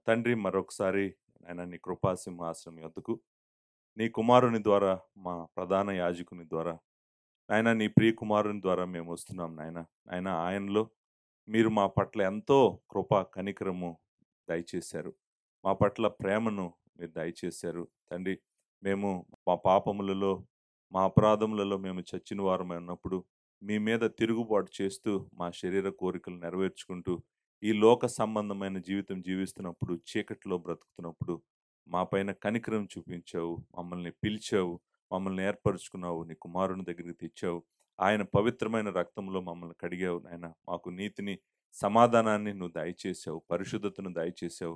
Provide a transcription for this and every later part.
తండ్రి, మరొకసారి నాయన నీ కృపా సింహాసనం యొద్దకు నీ కుమారుని ద్వారా, మా ప్రధాన యాజకుని ద్వారా, నాయన నీ ప్రియ కుమారుని ద్వారా మేము వస్తున్నాం నాయన. నాయన ఆయనలో మీరు మా పట్ల ఎంతో కృప, కనికరము దయచేశారు. మా పట్ల ప్రేమను మీరు దయచేశారు. తండ్రి, మేము మా పాపములలో, మా అపరాధములలో మేము చచ్చిన వారమై ఉన్నప్పుడు, మీ మీద తిరుగుబాటు చేస్తూ, మా శరీర కోరికలు నెరవేర్చుకుంటూ, ఈ లోక సంబంధమైన జీవితం జీవిస్తున్నప్పుడు, చీకటిలో బ్రతుకుతున్నప్పుడు, మా పైన కనికరం చూపించావు, మమ్మల్ని పిలిచావు, మమ్మల్ని ఏర్పరుచుకున్నావు, నీ కుమారుని దగ్గరికి తెచ్చావు. ఆయన పవిత్రమైన రక్తంలో మమ్మల్ని కడిగావు నాయన. మాకు నీతిని, సమాధానాన్ని నువ్వు దయచేసావు, పరిశుద్ధతను దయచేసావు,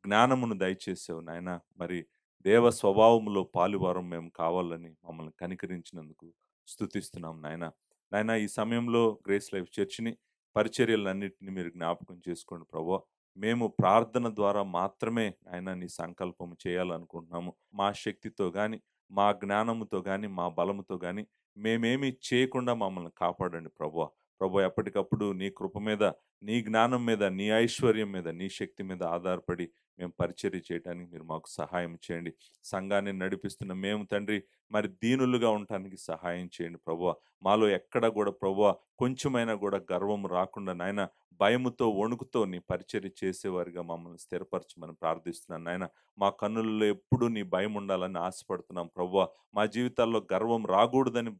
జ్ఞానమును దయచేసావు నాయన. మరి దేవ స్వభావములో పాలువారం మేము కావాలని మమ్మల్ని కనికరించినందుకు స్తుతిస్తున్నాం నాయన. నాయన, ఈ సమయంలో గ్రేస్ లైఫ్ చర్చిని పరిచర్యలన్నింటినీ మీరు జ్ఞాపకం చేసుకోండి ప్రభువా. మేము ప్రార్థన ద్వారా మాత్రమే ఆయన నీ సంకల్పం చేయాలనుకుంటున్నాము. మా శక్తితో కానీ, మా జ్ఞానముతో కానీ, మా బలముతో కానీ మేమేమి చేయకుండా మమ్మల్ని కాపాడండి ప్రభువా. ప్రభువా, ఎప్పటికప్పుడు నీ కృప మీద, నీ జ్ఞానం మీద, నీ ఐశ్వర్యం మీద, నీ శక్తి మీద ఆధారపడి మేము పరిచర్య చేయడానికి మీరు మాకు సహాయం చేయండి. సంఘాన్ని నడిపిస్తున్న మేము తండ్రి, మరి దీనులుగా ఉండటానికి సహాయం చేయండి ప్రభువా. మాలో ఎక్కడ కూడా ప్రభువా కొంచెమైనా కూడా గర్వం రాకుండా నాయన, భయముతో, వణుకుతో నీ పరిచర్య చేసేవారిగా మమ్మల్ని స్థిరపరచమని ప్రార్థిస్తున్నాను నాయన. మా కన్నులలో ఎప్పుడూ నీ భయం ఉండాలని ఆశపడుతున్నాం ప్రభువా. మా జీవితాల్లో గర్వం రాకూడదని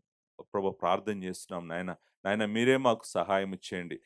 ప్రభువా ప్రార్థన చేస్తున్నాం నాయన. నాయన, మీరే మాకు సహాయం చేయండి.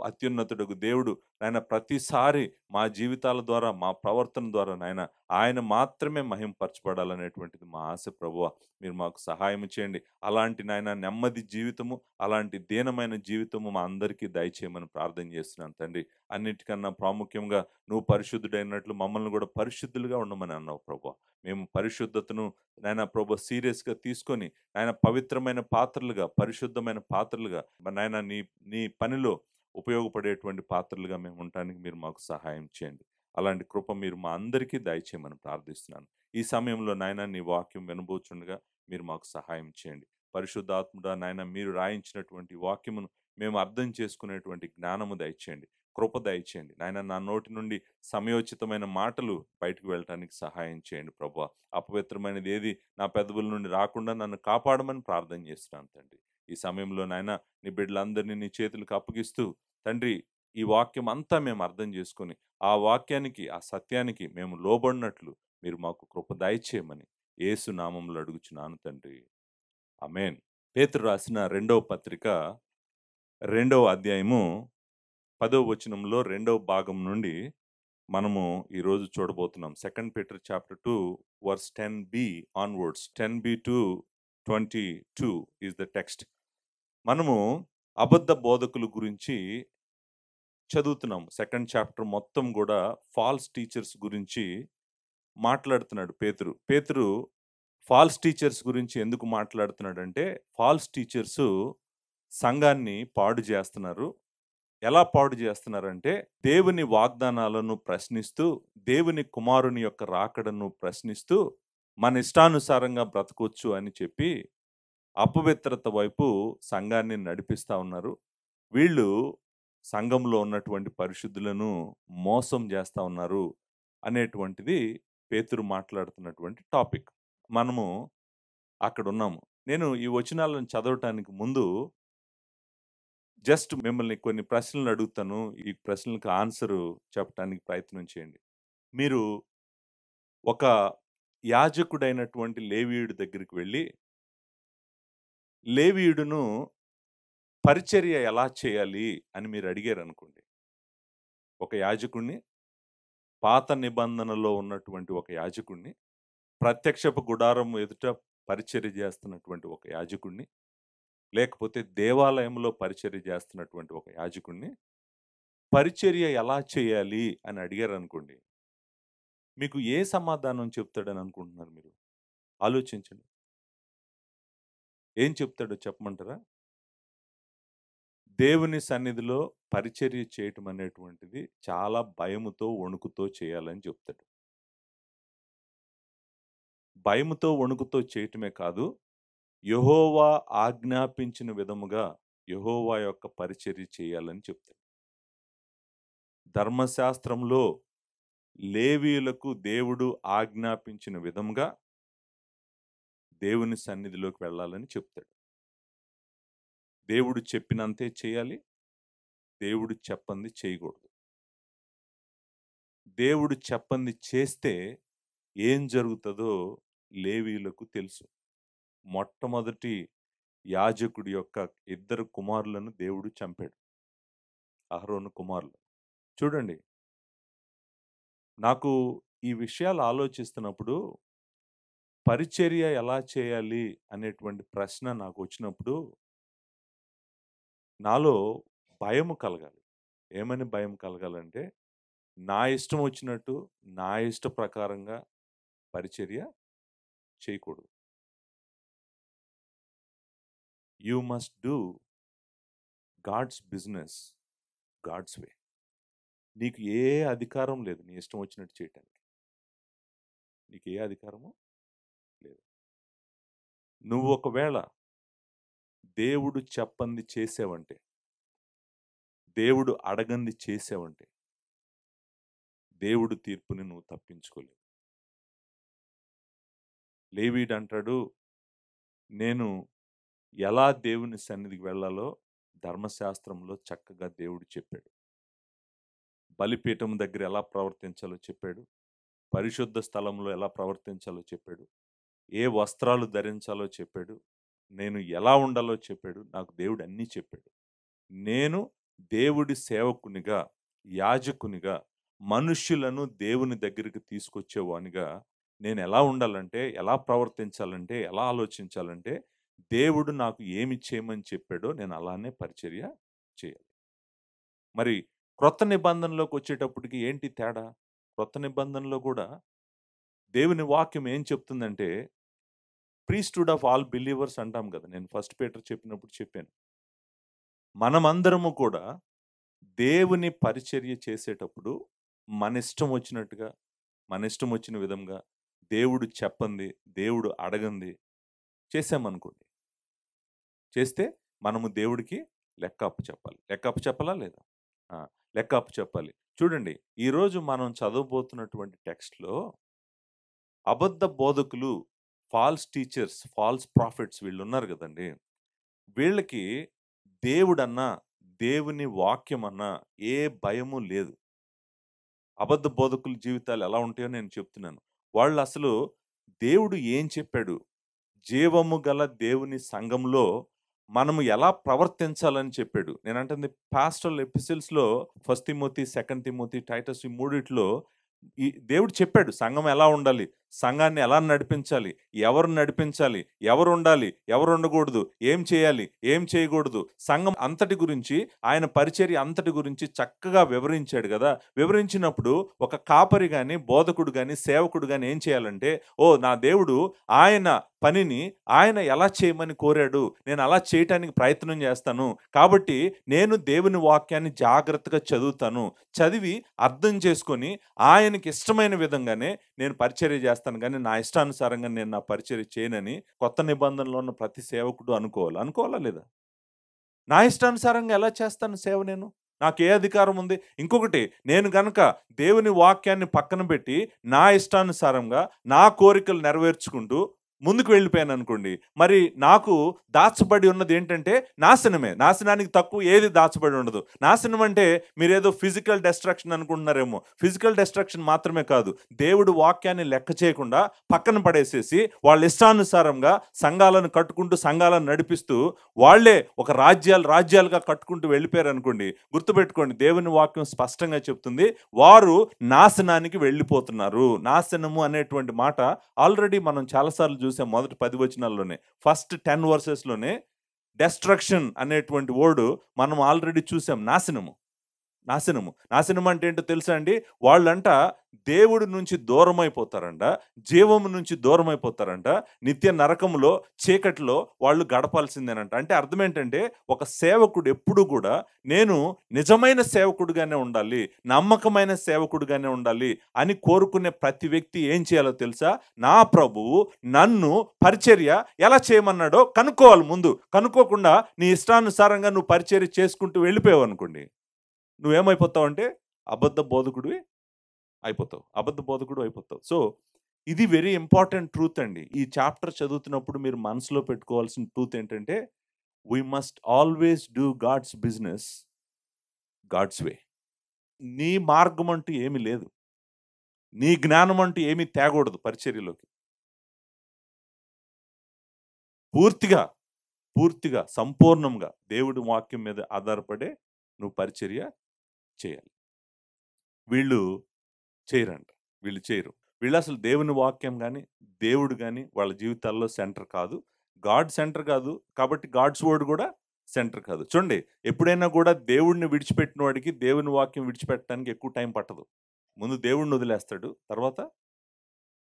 అత్యున్నతుడగు దేవుడు నాయన ప్రతిసారి మా జీవితాల ద్వారా, మా ప్రవర్తన ద్వారా నాయన ఆయన మాత్రమే మహింపరచబడాలనేటువంటిది మా ఆశ ప్రభువా. మీరు మాకు సహాయం చేయండి. అలాంటి నాయన నెమ్మది జీవితము, అలాంటి దీనమైన జీవితము మా అందరికీ దయచేయమని ప్రార్థన చేస్తున్నాను తండ్రి. అన్నిటికన్నా ప్రాముఖ్యంగా నువ్వు పరిశుద్ధుడైనట్లు మమ్మల్ని కూడా పరిశుద్ధులుగా ఉండమని అన్నావు ప్రభువా. మేము పరిశుద్ధతను నాయన ప్రభు సీరియస్‌గా తీసుకొని నాయన పవిత్రమైన పాత్రలుగా, పరిశుద్ధమైన పాత్రలుగా నాయన నీ నీ పనిలో ఉపయోగపడేటువంటి పాత్రలుగా మేము ఉండటానికి మీరు మాకు సహాయం చేయండి. అలాంటి కృప మీరు మా అందరికీ దయచేయమని ప్రార్థిస్తున్నాను. ఈ సమయంలో నాయన నీ వాక్యం వినబోచుండగా మీరు మాకు సహాయం చేయండి. పరిశుద్ధాత్ముడా నాయన, మీరు రాయించినటువంటి వాక్యమును మేము అర్థం చేసుకునేటువంటి జ్ఞానము దయచేయండి. కృప దయచేయండి. నాయన, నా నోటి నుండి సమయోచితమైన మాటలు బయటకు వెళ్ళటానికి సహాయం చేయండి ప్రభువా. అపవిత్రమైనది ఏది నా పెదవుల నుండి రాకుండా నన్ను కాపాడమని ప్రార్థన చేస్తున్నాను తండ్రి. ఈ సమయంలో నాయన నీ బిడ్డలందరినీ నీ చేతులకు అప్పగిస్తూ తండ్రి, ఈ వాక్యం అంతా మేము అర్థం చేసుకొని ఆ వాక్యానికి, ఆ సత్యానికి మేము లోబడినట్లు మీరు మాకు కృప దయచేయమని యేసు నామములో అడుగుచున్నాను తండ్రి. ఆమేన్. పేతురు రాసిన రెండవ పత్రిక, రెండవ అధ్యాయము 10వ వచనంలో రెండవ భాగం నుండి మనము ఈరోజు చూడబోతున్నాం. Second Peter chapter 2 verse 10b onwards. 10b to 22 is the text. మనము అబద్ధ బోధకుల గురించి చదువుతున్నాము. సెకండ్ చాప్టర్ మొత్తం కూడా ఫాల్స్ టీచర్స్ గురించి మాట్లాడుతున్నాడు పేతురు. పేతురు ఫాల్స్ టీచర్స్ గురించి ఎందుకు మాట్లాడుతున్నాడంటే, ఫాల్స్ టీచర్స్ సంఘాన్ని పాడు చేస్తున్నారు. ఎలా పాడు చేస్తున్నారంటే, దేవుని వాగ్దానాలను ప్రశ్నిస్తూ, దేవుని కుమారుని యొక్క రాకడను ప్రశ్నిస్తూ, మన ఇష్టానుసారంగా బ్రతకొచ్చు అని చెప్పి అపవిత్రత వైపు సంఘాన్ని నడిపిస్తా ఉన్నారు. వీళ్ళు సంఘంలో ఉన్నటువంటి పరిశుద్ధులను మోసం చేస్తా ఉన్నారు అనేటువంటిది పేతురు మాట్లాడుతున్నటువంటి టాపిక్. మనము అక్కడ ఉన్నాము. నేను ఈ వచనాలను చదవటానికి ముందు జస్ట్ మిమ్మల్ని కొన్ని ప్రశ్నలు అడుగుతాను. ఈ ప్రశ్నలకు ఆన్సరు చెప్పటానికి ప్రయత్నం చేయండి. మీరు ఒక యాజకుడైనటువంటి లేవీయుడి దగ్గరికి వెళ్ళి, లేవీయుడును పరిచర్య ఎలా చేయాలి అని మీరు అడిగారనుకోండి. ఒక యాజకుడిని, పాత నిబంధనలో ఉన్నటువంటి ఒక యాజకుడిని, ప్రత్యక్షపు గుడారం ఎదుట పరిచర్య చేస్తున్నటువంటి ఒక యాజకుడిని, లేకపోతే దేవాలయంలో పరిచర్య చేస్తున్నటువంటి ఒక యాజకుడిని, పరిచర్య ఎలా చేయాలి అని అడిగారనుకోండి. మీకు ఏ సమాధానం చెప్తాడని అనుకుంటున్నారు మీరు? ఆలోచించండి. ఏం చెప్తాడో చెప్పమంటారా? దేవుని సన్నిధిలో పరిచర్య చేయటం అనేటువంటిది చాలా భయముతో, వణుకుతో చేయాలని చెప్తాడు. భయముతో, వణుకుతో చేయటమే కాదు, యెహోవా ఆజ్ఞాపించిన విధముగా యెహోవా యొక్క పరిచర్య చేయాలని చెప్తాడు. ధర్మశాస్త్రంలో లేవీయులకు దేవుడు ఆజ్ఞాపించిన విధంగా దేవుని సన్నిధిలోకి వెళ్ళాలని చెప్తాడు. దేవుడు చెప్పినంతే చేయాలి, దేవుడు చెప్పంది చేయకూడదు. దేవుడు చెప్పంది చేస్తే ఏం జరుగుతుందో లేవీయులకు తెలుసు. మొట్టమొదటి యాజకుడి యొక్క 2 కుమారులను దేవుడు చంపాడు, అహరోను కుమారులు. చూడండి, నాకు ఈ విషయాలు ఆలోచిస్తున్నప్పుడు పరిచర్య ఎలా చేయాలి అనేటువంటి ప్రశ్న నాకు వచ్చినప్పుడు నాలో భయం కలగాలి. ఏమని భయం కలగాలంటే, నా ఇష్టం వచ్చినట్టు నా ఇష్ట ప్రకారంగా పరిచర్య చేయకూడదు. You must do God's business God's way. నీకు ఏ అధికారం లేదు నీ ఇష్టం వచ్చినట్టు చేయటానికి. నీకు ఏ అధికారము లేదు. నువ్వు ఒకవేళ దేవుడు చెప్పంది చేసావంటే, దేవుడు అడగంది చేసావంటే, దేవుడు తీర్పుని నువ్వు తప్పించుకోలేవు. లేవీయుడు అంటాడు, నేను ఎలా దేవుని సన్నిధికి వెళ్ళాలో ధర్మశాస్త్రంలో చక్కగా దేవుడు చెప్పాడు. బలిపీఠం దగ్గర ఎలా ప్రవర్తించాలో చెప్పాడు, పరిశుద్ధ స్థలంలో ఎలా ప్రవర్తించాలో చెప్పాడు, ఏ వస్త్రాలు ధరించాలో చెప్పాడు, నేను ఎలా ఉండాలో చెప్పాడు. నాకు దేవుడు అన్నీ చెప్పాడు. నేను దేవుడి సేవకునిగా, యాజకునిగా, మనుష్యులను దేవుని దగ్గరికి తీసుకొచ్చేవానిగా నేను ఎలా ఉండాలంటే, ఎలా ప్రవర్తించాలంటే, ఎలా ఆలోచించాలంటే, దేవుడు నాకు ఏమి చేయమని చెప్పాడో నేను అలానే పరిచర్య చేయాలి. మరి క్రొత్త నిబంధనలోకి వచ్చేటప్పటికి ఏంటి తేడా? క్రొత్త నిబంధనలో కూడా దేవుని వాక్యం ఏం చెప్తుందంటే, ప్రీస్టుడ్ ఆఫ్ ఆల్ బిలీవర్స్ అంటాం కదా. నేను ఫస్ట్ పీటర్ చెప్పినప్పుడు చెప్పాను, మనమందరము కూడా దేవుని పరిచర్య చేసేటప్పుడు మన ఇష్టం వచ్చినట్టుగా, మన ఇష్టం వచ్చిన విధంగా, దేవుడు చెప్పంది, దేవుడు అడగంది చేసామనుకోండి, చేస్తే మనము దేవుడికి లెక్క అప్పు చెప్పాలి. లెక్క అప్పు చెప్పాలా లేదా? లెక్క అప్పు చెప్పాలి. చూడండి, ఈరోజు మనం చదవబోతున్నటువంటి టెక్స్ట్లో అబద్ధ బోధకులు, ఫాల్స్ టీచర్స్, ఫాల్స్ ప్రాఫిట్స్ వీళ్ళు ఉన్నారు కదండి. వీళ్ళకి దేవుడన్నా, దేవుని వాక్యం అన్నా ఏ భయము లేదు. అబద్ధ బోధకుల జీవితాలు ఎలా ఉంటాయో నేను చెప్తున్నాను. వాళ్ళు అసలు దేవుడు ఏం చెప్పాడు, జీవము గల దేవుని సంఘంలో మనము ఎలా ప్రవర్తించాలని చెప్పాడు. నేనంటుంది పాస్టరల్ ఎపిసిల్స్‌లో 1 తిమోతి, 2 తిమోతి, టైటస్ ఈ మూడిట్లో ఈ దేవుడు చెప్పాడు సంఘం ఎలా ఉండాలి, సంఘాన్ని ఎలా నడిపించాలి, ఎవరు నడిపించాలి, ఎవరు ఉండాలి, ఎవరు ఉండకూడదు, ఏం చేయాలి, ఏం చేయకూడదు, సంఘం అంతటి గురించి, ఆయన పరిచర్య అంతటి గురించి చక్కగా వివరించాడు కదా. వివరించినప్పుడు ఒక కాపరి గాని, బోధకుడు గాని, సేవకుడు గాని ఏం చేయాలంటే, ఓ నా దేవుడు ఆయన పనిని ఆయన ఎలా చేయమని కోరాడు, నేను అలా చేయటానికి ప్రయత్నం చేస్తాను. కాబట్టి నేను దేవుని వాక్యాన్ని జాగ్రత్తగా చదువుతాను, చదివి అర్థం చేసుకొని ఆయనకి ఇష్టమైన విధంగానే నేను పరిచర్య చేస్తాను, కానీ నా ఇష్టానుసారంగా నేను నా పరిచర్య చేయనని కొత్త నిబంధనలో ఉన్న ప్రతి సేవకుడు అనుకోవాలా లేదా? నా ఇష్టానుసారంగా ఎలా చేస్తాను సేవ నేను? నాకు ఏ అధికారం ఉంది? ఇంకొకటి, నేను గనక దేవుని వాక్యాన్ని పక్కన పెట్టి నా ఇష్టానుసారంగా నా కోరికలు నెరవేర్చుకుంటూ ముందుకు వెళ్ళిపోయాను అనుకోండి, మరి నాకు దాచబడి ఉన్నది ఏంటంటే నాశనమే. నాశనానికి తక్కువ ఏది దాచబడి ఉండదు. నాశనం అంటే మీరేదో ఫిజికల్ డెస్ట్రక్షన్ అనుకుంటున్నారేమో. ఫిజికల్ డెస్ట్రక్షన్ మాత్రమే కాదు, దేవుడు వాక్యాన్ని లెక్క చేయకుండా పక్కన పడేసేసి వాళ్ళ ఇష్టానుసారంగా సంఘాలను కట్టుకుంటూ, సంఘాలను నడిపిస్తూ వాళ్లే ఒక రాజ్యాలుగా కట్టుకుంటూ వెళ్ళిపోయారు అనుకోండి, గుర్తుపెట్టుకోండి, దేవుని వాక్యం స్పష్టంగా చెప్తుంది, వారు నాశనానికి వెళ్ళిపోతున్నారు. నాశనము అనేటువంటి మాట ఆల్రెడీ మనం చాలాసార్లు చూసాం. మొదటి 10 వచనాల్లోనే, ఫస్ట్ 10 వర్సెస్లోనే డెస్ట్రక్షన్ అనేటువంటి వర్డ్ మనం ఆల్రెడీ చూసాం. నాశనము అంటే ఏంటో తెలుసా అండి? వాళ్ళంట దేవుడి నుంచి దూరం అయిపోతారంట, జీవము నుంచి దూరం అయిపోతారంట, నిత్య నరకములో, చీకటిలో వాళ్ళు గడపాల్సిందేనంట. అంటే అర్థం ఏంటంటే, ఒక సేవకుడు ఎప్పుడు కూడా నేను నిజమైన సేవకుడుగానే ఉండాలి, నమ్మకమైన సేవకుడుగానే ఉండాలి అని కోరుకునే ప్రతి వ్యక్తి ఏం చేయాలో తెలుసా? నా ప్రభువు నన్ను పరిచర్య ఎలా చేయమన్నాడో కనుక్కోవాలి ముందు. కనుక్కోకుండా నీ ఇష్టానుసారంగా నువ్వు పరిచర్య చేసుకుంటూ వెళ్ళిపోయావు అనుకోండి, నువ్వేమైపోతావు అంటే అబద్ధ బోధకుడివి అయిపోతావు, అబద్ధ బోధకుడు అయిపోతావు. సో ఇది వెరీ ఇంపార్టెంట్ ట్రూత్ అండి. ఈ చాప్టర్ చదువుతున్నప్పుడు మీరు మనసులో పెట్టుకోవాల్సిన ట్రూత్ ఏంటంటే, we must always do God's business God's way. నీ మార్గం అంటూ ఏమీ లేదు, నీ జ్ఞానం అంటూ ఏమీ తేకూడదు పరిచర్యలోకి. పూర్తిగా పూర్తిగా సంపూర్ణంగా దేవుడి వాక్యం మీద ఆధారపడే నువ్వు పరిచర్య చేయాలి. వీళ్ళు చేయరంట, వీళ్ళు చేయరు. వీళ్ళు అసలు దేవుని వాక్యం కానీ దేవుడు కానీ వాళ్ళ జీవితాల్లో సెంటర్ కాదు, గాడ్ సెంటర్ కాదు, కాబట్టి గాడ్స్ వర్డ్ కూడా సెంటర్ కాదు. చూడండి, ఎప్పుడైనా కూడా దేవుడిని విడిచిపెట్టిన వాడికి దేవుని వాక్యం విడిచిపెట్టడానికి ఎక్కువ టైం పట్టదు. ముందు దేవుడిని వదిలేస్తాడు, తర్వాత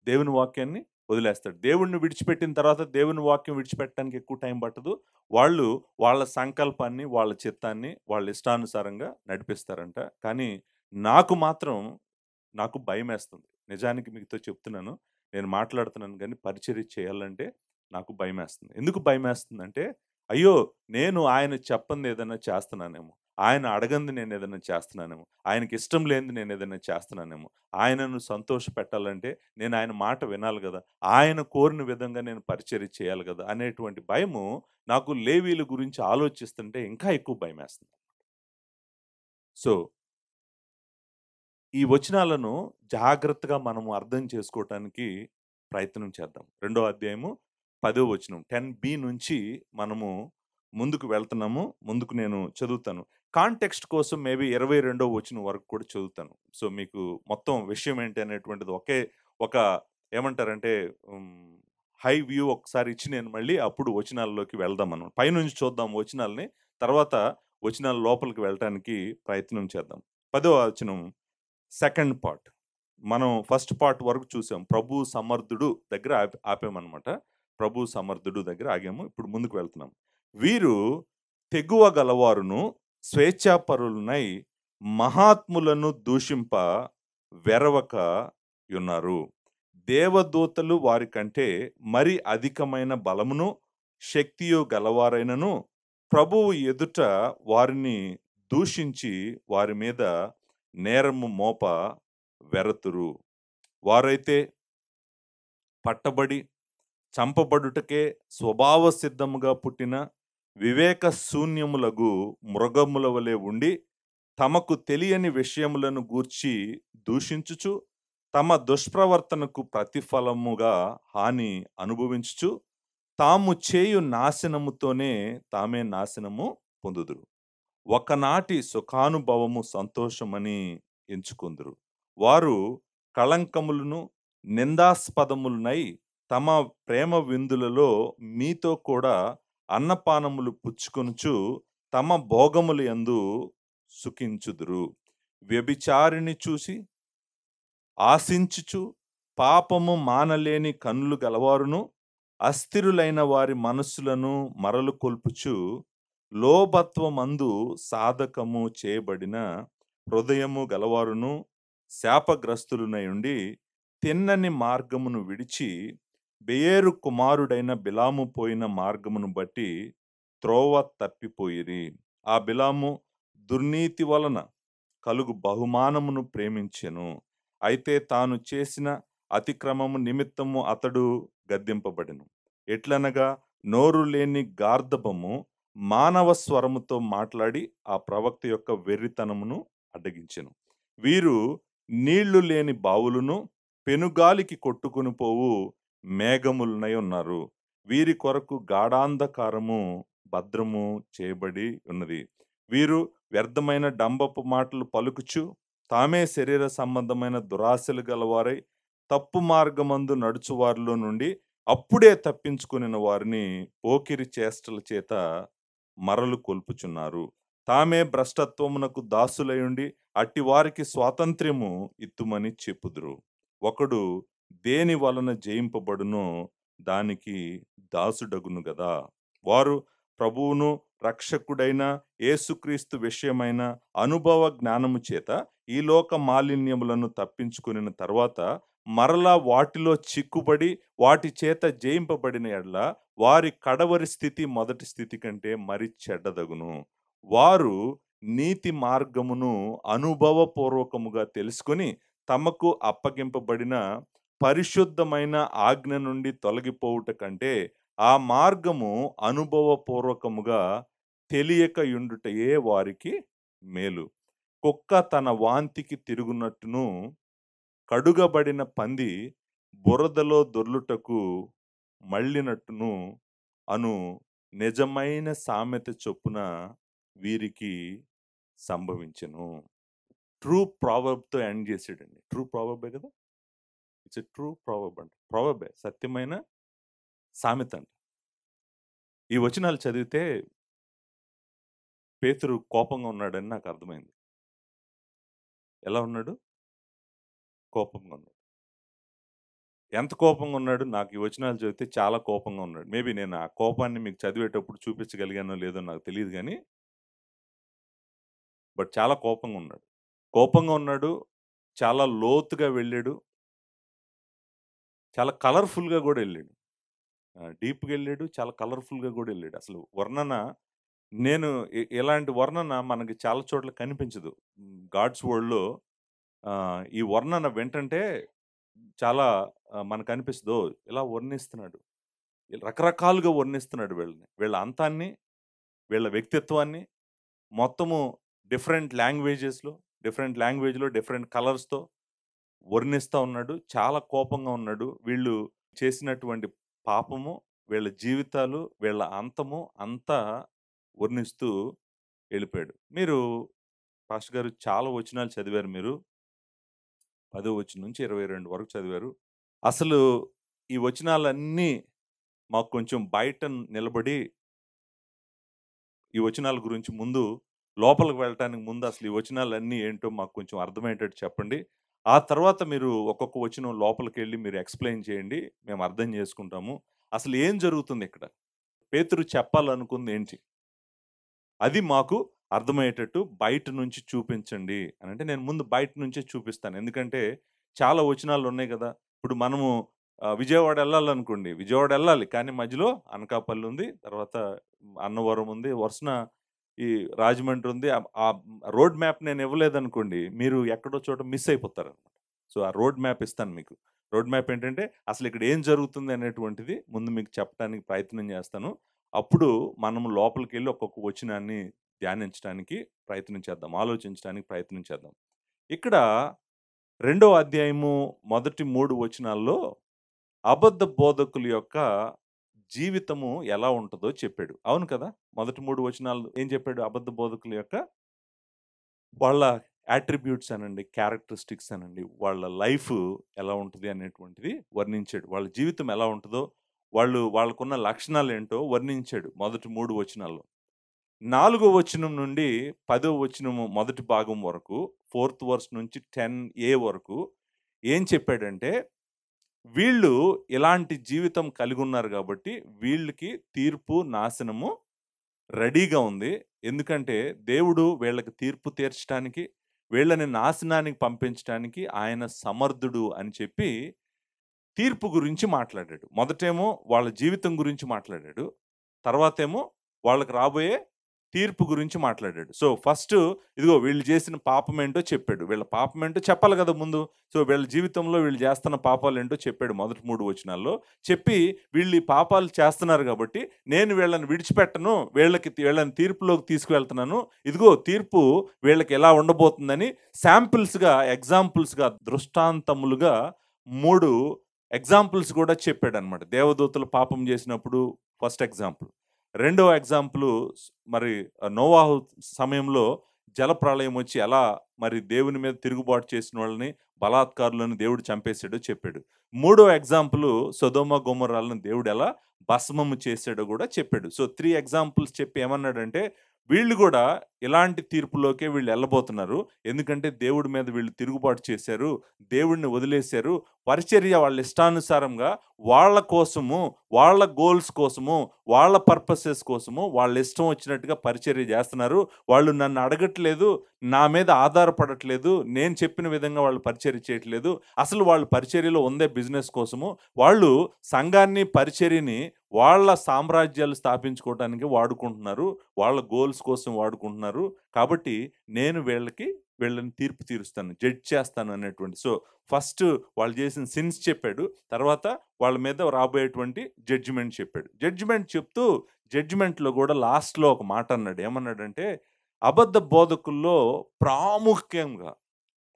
దేవుని వాక్యాన్ని వదిలేస్తాడు. దేవుణ్ణి విడిచిపెట్టిన తర్వాత దేవుని వాక్యం విడిచిపెట్టడానికి ఎక్కువ టైం పట్టదు. వాళ్ళు వాళ్ళ సంకల్పాన్ని, వాళ్ళ చిత్తాన్ని, వాళ్ళ ఇష్టానుసారంగా నడిపిస్తారంట. కానీ నాకు మాత్రం నాకు భయమేస్తుంది. నిజానికి మీతో చెప్తున్నాను. నేను మాట్లాడుతున్నాను గానీ పరిచర్య చేయాలంటే నాకు భయమేస్తుంది. ఎందుకు భయమేస్తుందంటే, అయ్యో! నేను ఆయన చెప్పంది ఏదైనా చేస్తున్నానేమో, ఆయన అడగంది నేను ఏదైనా చేస్తున్నానేమో, ఆయనకి ఇష్టం లేనిది నేను ఏదైనా చేస్తున్నానేమో, ఆయనను సంతోషపెట్టాలంటే నేను ఆయన మాట వినాలి గదా, ఆయన కోరిన విధంగా నేను పరిచర్య చేయాలి గదా అనేటువంటి భయము నాకు లేవీయుల గురించి ఆలోచిస్తుంటే ఇంకా ఎక్కువ భయమేస్తుంది. సో ఈ వచనాలను జాగ్రత్తగా మనము అర్థం చేసుకోవటానికి ప్రయత్నం చేద్దాం. 2వ అధ్యాయము 10వ వచనం 10b నుంచి మనము ముందుకు వెళ్తున్నాము. ముందుకు నేను చదువుతాను. కాంటెక్స్ట్ కోసం మేబీ 22వ వచనం వరకు కూడా చదువుతాను. సో మీకు మొత్తం విషయం ఏంటి అనేటువంటిది ఒక ఏమంటారంటే హై వ్యూ ఒకసారి ఇచ్చి నేను మళ్ళీ అప్పుడు వచనాల్లోకి వెళ్దాం మనం. పైనుంచి చూద్దాం వచనాల్ని. తర్వాత వచనాల లోపలికి వెళ్ళటానికి ప్రయత్నం చేద్దాం. 10వ వచనం సెకండ్ పార్ట్. మనం ఫస్ట్ పార్ట్ వరకు చూసాం. ప్రభు సమర్థుడు దగ్గర ఆపామనమాట. ప్రభు సమర్థుడు దగ్గర ఆగాము. ఇప్పుడు ముందుకు వెళ్తున్నాం. వీరు తెగువ గలవారును స్వేచ్ఛాపరులనై మహాత్ములను దూషింప వెరవక యున్నారు. దేవదూతలు వారి కంటే మరి అధికమైన బలమును శక్తియు గలవారైనను ప్రభువు ఎదుట వారిని దూషించి వారి మీద నేరము మోప వెరతురు. వారైతే పట్టబడి చంపబడుటకే స్వభావ సిద్ధముగా పుట్టిన వివేక శూన్యములగు మృగముల వలె ఉండి తమకు తెలియని విషయములను గూర్చి దూషించుచు తమ దుష్ప్రవర్తనకు ప్రతిఫలముగా హాని అనుభవించుచు తాము చేయు నాశనముతోనే తామే నాశనము పొందుదురు. ఒకనాటి సుఖానుభవము సంతోషమని ఎంచుకుందురు. వారు కళంకములను నిందాస్పదములనై తమ ప్రేమ విందులలో మీతో కూడా అన్నపానములు పుచ్చుకొనుచు తమ భోగముల యందు సుఖించుదురు. వ్యభిచారిని చూసి ఆశించుచు పాపము మానలేని కన్నులు గలవారును అస్థిరులైన వారి మనస్సులను మరలు కొల్పుచు లోభత్వమందు సాధకము చేయబడిన హృదయము గలవారును శాపగ్రస్తులునై ఉండి తిన్నని మార్గమును విడిచి బెయేరు కుమారుడైన బిలాము పోయిన మార్గమును బట్టి త్రోవ తప్పిపోయిరి. ఆ బిలాము దుర్నీతి వలన కలుగు బహుమానమును ప్రేమించెను. అయితే తాను చేసిన అతిక్రమము నిమిత్తము అతడు గద్దింపబడెను. ఎట్లనగా నోరు లేని గార్ధబము మానవ స్వరముతో మాట్లాడి ఆ ప్రవక్త యొక్క వెర్రితనమును అడ్డగించెను. వీరు నీళ్లు లేని బావులను పెనుగాలికి కొట్టుకుని పోవు మేఘములనై ఉన్నారు. వీరి కొరకు గాఢాంధకారము భద్రము చేయబడి ఉన్నది. వీరు వ్యర్థమైన డంబపు మాటలు పలుకుచు తామే శరీర సంబంధమైన దురాశలు గలవారై తప్పు మార్గమందు నడుచువారిలో నుండి అప్పుడే తప్పించుకుని వారిని పోకిరి చేష్టల చేత మరలు కొల్పుచున్నారు. తామే భ్రష్టత్వమునకు దాసులయుండి అట్టి వారికి స్వాతంత్ర్యము ఇత్తుమని చెప్పుదురు. ఒకడు దేని వలన జయింపబడునో దానికి దాసుడగును గదా. వారు ప్రభువును రక్షకుడైన యేసుక్రీస్తు విషయమైన అనుభవ జ్ఞానము చేత ఈ లోక మాలిన్యములను తప్పించుకుని తర్వాత మరలా వాటిలో చిక్కుబడి వాటి చేత జయింపబడిన ఎడల వారి కడవరి స్థితి మొదటి స్థితి కంటే మరి చెడ్డదగును. వారు నీతి మార్గమును అనుభవపూర్వకముగా తెలుసుకొని తమకు అప్పగింపబడిన పరిశుద్ధమైన ఆజ్ఞ నుండి తొలగిపోవుట కంటే ఆ మార్గము అనుభవపూర్వకముగా తెలియక యుండుటయే వారికి మేలు. కుక్క తన వాంతికి తిరుగునట్టును కడుగబడిన పంది బురదలో దొర్లుటకు మళ్ళినట్టును అను నిజమైన సామెత చొప్పున వీరికి సంభవించెను. ట్రూ ప్రావర్బ్‌తో ఎండ్ చేసాడండి. ట్రూ ప్రావర్బే కదా! ఇట్స్ ఎ ట్రూ ప్రావర్బ్ అంట. ప్రావర్బే, సత్యమైన సామెత అంట. ఈ వచనాలు చదివితే పేతురు కోపంగా ఉన్నాడని నాకు అర్థమైంది. ఎలా ఉన్నాడు? కోపంగా ఉన్నాడు. ఎంత కోపంగా ఉన్నాడు? నాకు ఈ వచనాలు చదివితే చాలా కోపంగా ఉన్నాడు. మేబీ నేను ఆ కోపాన్ని మీకు చదివేటప్పుడు చూపించగలిగానో లేదో నాకు తెలీదు గానీ, బట్ చాలా కోపంగా ఉన్నాడు. కోపంగా ఉన్నాడు. చాలా లోతుగా వెళ్ళాడు. చాలా కలర్‌ఫుల్‌గా గూడా ఎళ్ళాడు. డీప్‌గా ఎళ్ళాడు. చాలా కలర్‌ఫుల్‌గా గూడా ఎళ్ళాడు. అసలు వర్ణన నేను ఇలాంటి వర్ణన మనకి చాలా చోట్ల కనిపించదు. గాడ్స్ వర్డ్‌లో ఈ వర్ణన వింటంటే చాలా మనకనిపిస్తది. ఓహ్! ఇలా వర్ణిస్తున్నాడు. రకరకాలుగా వర్ణిస్తున్నాడు వీళ్ళని. వీళ్ళ అంతాన్ని, వీళ్ళ వ్యక్తిత్వాన్ని మొత్తము డిఫరెంట్ లాంగ్వేజ్‌లో, డిఫరెంట్ కలర్స్‌తో వర్ణిస్తా ఉన్నాడు. చాలా కోపంగా ఉన్నాడు. వీళ్ళు చేసినటువంటి పాపము, వీళ్ళ జీవితాలు, వీళ్ళ అంతము అంతా వర్ణిస్తూ వెళ్ళిపోయాడు. మీరు పాస్టర్ గారు చాలా వచనాలు చదివారు మీరు. 10వ వచనం నుంచి 22 వరకు చదివారు. అసలు ఈ వచనాలన్నీ మాకు కొంచెం బయట నిలబడి ఈ వచనాల గురించి ముందు లోపలికి వెళ్ళటానికి ముందు అసలు ఈ వచనాలన్నీ ఏంటో మాకు కొంచెం అర్థమయ్యేటట్టు చెప్పండి. ఆ తర్వాత మీరు ఒక్కొక్క వచనం లోపలికెళ్ళి మీరు ఎక్స్‌ప్లెయిన్ చేయండి. మేము అర్థం చేసుకుంటాము. అసలు ఏం జరుగుతుంది ఇక్కడ? పేతురు చెప్పాలనుకుంది ఏంటి? అది మాకు అర్థమయ్యేటట్టు బయట నుంచి చూపించండి అనంటే, నేను ముందు బయట నుంచే చూపిస్తాను. ఎందుకంటే చాలా వచనాలున్నాయి గదా! ఇప్పుడు మనము విజయవాడ ఎళ్ళాలనుకోండి. విజయవాడ ఎళ్ళాలి. కానీ మధ్యలో అనకాపల్లి ఉంది. తర్వాత అన్నవరం ఉంది. వరుసన ఈ రాజమండ్రి ఉంది. ఆ రోడ్ మ్యాప్ నేను ఇవ్వలేదనుకోండి, మీరు ఎక్కడో చోట మిస్ అయిపోతారనమాట. సో, ఆ రోడ్ మ్యాప్ ఇస్తాను మీకు. రోడ్ మ్యాప్ ఏంటంటే, అసలు ఇక్కడ ఏం జరుగుతుంది అనేటువంటిది ముందు మీకు చెప్పడానికి ప్రయత్నం చేస్తాను. అప్పుడు మనం లోపలికెళ్ళి ఒక్కొక్క వచనాన్ని ధ్యానించడానికి ప్రయత్నం చేద్దాం. ఆలోచించడానికి ప్రయత్నం చేద్దాం. ఇక్కడ రెండో అధ్యాయము మొదటి 3 వచనాల్లో అబద్ధ బోధకుల యొక్క జీవితము ఎలా ఉంటదో చెప్పాడు. అవును కదా! మొదటి 3 వచనాలు ఏం చెప్పాడు? అబద్ధ బోధకుల యొక్క వాళ్ళ అట్రిబ్యూట్స్ అనండి, క్యారెక్టరిస్టిక్స్ అనండి, వాళ్ళ లైఫ్ ఎలా ఉంటది అనేటువంటిది వర్ణించాడు. వాళ్ళ జీవితం ఎలా ఉంటదో, వాళ్ళకున్న లక్షణాలేంటో వర్ణించాడు మొదటి 3 వచనాల్లో. 4వ వచనం నుండి 10వ వచనము మొదటి భాగం వరకు, 4థ్ వర్స్ నుంచి 10a వరకు ఏం చెప్పాడంటే, వీళ్ళు ఇలాంటి జీవితం కలిగున్నారు గాబట్టి, వీళ్ళకి తీర్పు, నాశనము రెడీగా ఉంది. ఎందుకంటే, దేవుడు వీళ్ళకి తీర్పు తీర్చటానికి, వీళ్ళని నాశనానికి పంపించటానికి ఆయన సమర్థుడు అని చెప్పి, తీర్పు గురించి మాట్లాడాడు. మొదటేమో వాళ్ళ జీవితం గురించి మాట్లాడాడు. తర్వాతేమో వాళ్ళకి రాబోయే తీర్పు గురించి మాట్లాడాడు. సో, ఫస్టు ఇదిగో వీళ్ళు చేసిన పాపమేంటో చెప్పాడు. వీళ్ళ పాపమేంటో చెప్పాలి గదా ముందు. సో, వీళ్ళ జీవితంలో వీళ్ళు చేస్తున్న పాపాలేంటో చెప్పాడు మొదటి 3 వచనాల్లో. చెప్పి వీళ్ళు ఈ పాపాలు చేస్తున్నారు గాబట్టి, నేను వీళ్ళని విడిచిపెట్టను. వీళ్ళని తీర్పులోకి తీసుకువెళ్తున్నాను. ఇదిగో తీర్పు వీళ్ళకి ఎలా ఉండబోతుందని శాంపిల్స్‌గా, ఎగ్జాంపుల్స్‌గా, దృష్టాంతములుగా 3 ఎగ్జాంపుల్స్ గూడా చెప్పాడనమాట. దేవదూతలు పాపం చేసినప్పుడు ఫస్ట్ ఎగ్జాంపుల్. రెండవ ఎగ్జాంపులు మరి నోవాహు సమయంలో జలప్రళయం వచ్చి ఎలా మరి దేవుని మీద తిరుగుబాటు చేసిన వాళ్ళని, బలాత్కారులను దేవుడు చంపేసాడో చెప్పాడు. మూడో ఎగ్జాంపులు సొదొమ గొమొర్రాలను దేవుడు ఎలా భస్మము చేసాడో కూడా చెప్పాడు. సో, 3 ఎగ్జాంపుల్స్ చెప్పి ఏమన్నాడంటే, వీళ్ళు కూడా ఇలాంటి తీర్పులోకే వీళ్ళు ఎళ్ళబోతున్నారు. ఎందుకంటే దేవుడి మీద వీళ్ళు తిరుగుబాటు చేశారు. దేవుడిని వదిలేశారు. పరిచర్య వాళ్ళ ఇష్టానుసారంగా వాళ్ళ కోసము, వాళ్ళ గోల్స్ కోసము, వాళ్ళ పర్పసెస్ కోసము వాళ్ళ ఇష్టం వచ్చినట్టుగా పరిచర్య చేస్తున్నారు. వాళ్ళు నన్ను అడగట్లేదు, నా మీద ఆధారపడట్లేదు, నేను చెప్పిన విధంగా వాళ్ళు పరిచర్య చేయట్లేదు. అసలు వాళ్ళు పరిచర్యలో ఉందే బిజినెస్ కోసము. వాళ్ళు సంఘాన్ని, పరిచర్యని వాళ్ళ సామ్రాజ్యాలు స్థాపించుకోవడానికి వాడుకుంటున్నారు. వాళ్ళ గోల్స్ కోసం వాడుకుంటున్నారు. కాబట్టి నేను వీళ్ళని తీర్పు తీరుస్తాను. జడ్జ్ చేస్తాను అనేటువంటి. సో, ఫస్ట్ వాళ్ళు చేసిన సిన్స్ చెప్పాడు. తర్వాత వాళ్ళ మీద రాబోయేటువంటి జడ్జిమెంట్ చెప్పాడు. జడ్జిమెంట్ చెప్తూ జడ్జిమెంట్‌లో కూడా లాస్ట్‌లో ఒక మాట అన్నాడు. ఏమన్నాడంటే, అబద్ధ బోధకుల్లో ప్రాముఖ్యంగా,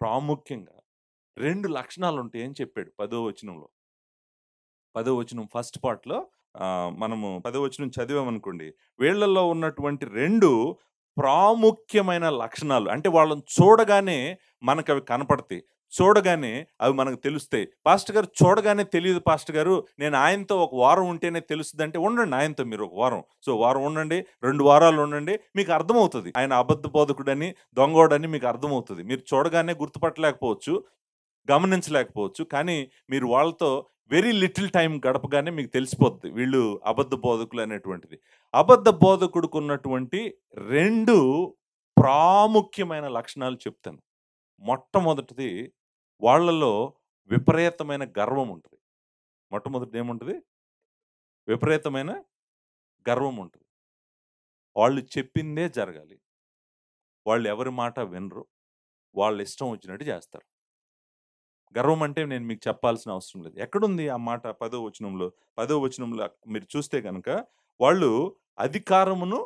ప్రాముఖ్యంగా 2 లక్షణాలుంటాయని చెప్పాడు 10వ వచనంలో. 10వ వచనం ఫస్ట్ పార్ట్‌లో మనము 10వ వచనం చదివామనుకోండి. వీళ్ళల్లో ఉన్నటువంటి 2 ప్రాముఖ్యమైన లక్షణాలు. అంటే వాళ్ళని చూడగానే మనకవి కనపడతాయి. చూడగానే అవి మనకు తెలుస్తాయి. పాస్టర్ గారు చూడగానే తెలీదు పాస్టర్ గారు. నేను ఆయనతో ఒక వారం ఉంటేనే తెలుస్తదంటే ఉండండి ఆయనతో మీరు ఒక వారం. సో, వారం ఉండండి, 2 వారాలు ఉండండి. మీకు అర్థమవుతది. ఆయన అబద్ధ బోధకుడని, దొంగోడని మీకు అర్థమవుతది. మీరు చూడగానే గుర్తుపట్టలేకపోవచ్చు. గమనించలేకపోవచ్చు. కానీ మీరు వాళ్ళతో వెరీ లిటిల్ టైమ్ గడపగానే మీకు తెలిసిపోద్ది. వీళ్ళు అబద్ధ బోధకులు అనేటువంటిది. అబద్ధ బోధకుడికున్నటువంటి 2 ప్రాముఖ్యమైన లక్షణాలు చెప్తాను. మొట్టమొదటిది వాళ్ళలో విపరీతమైన గర్వం ఉంటది. మొట్టమొదటిది ఏముంటది? విపరీతమైన గర్వం ఉంటది. వాళ్ళు చెప్పిందే జరగాలి. వాళ్ళు ఎవరి మాట వినరు. వాళ్ళ ఇష్టం వచ్చినట్టు చేస్తారు. గర్వం అంటే నేను మీకు చెప్పాల్సిన అవసరం లేదు. ఎక్కడుంది ఆ మాట 10వ వచనంలో? 10వ వచనంలో మీరు చూస్తే గనక వాళ్ళు అధికారమును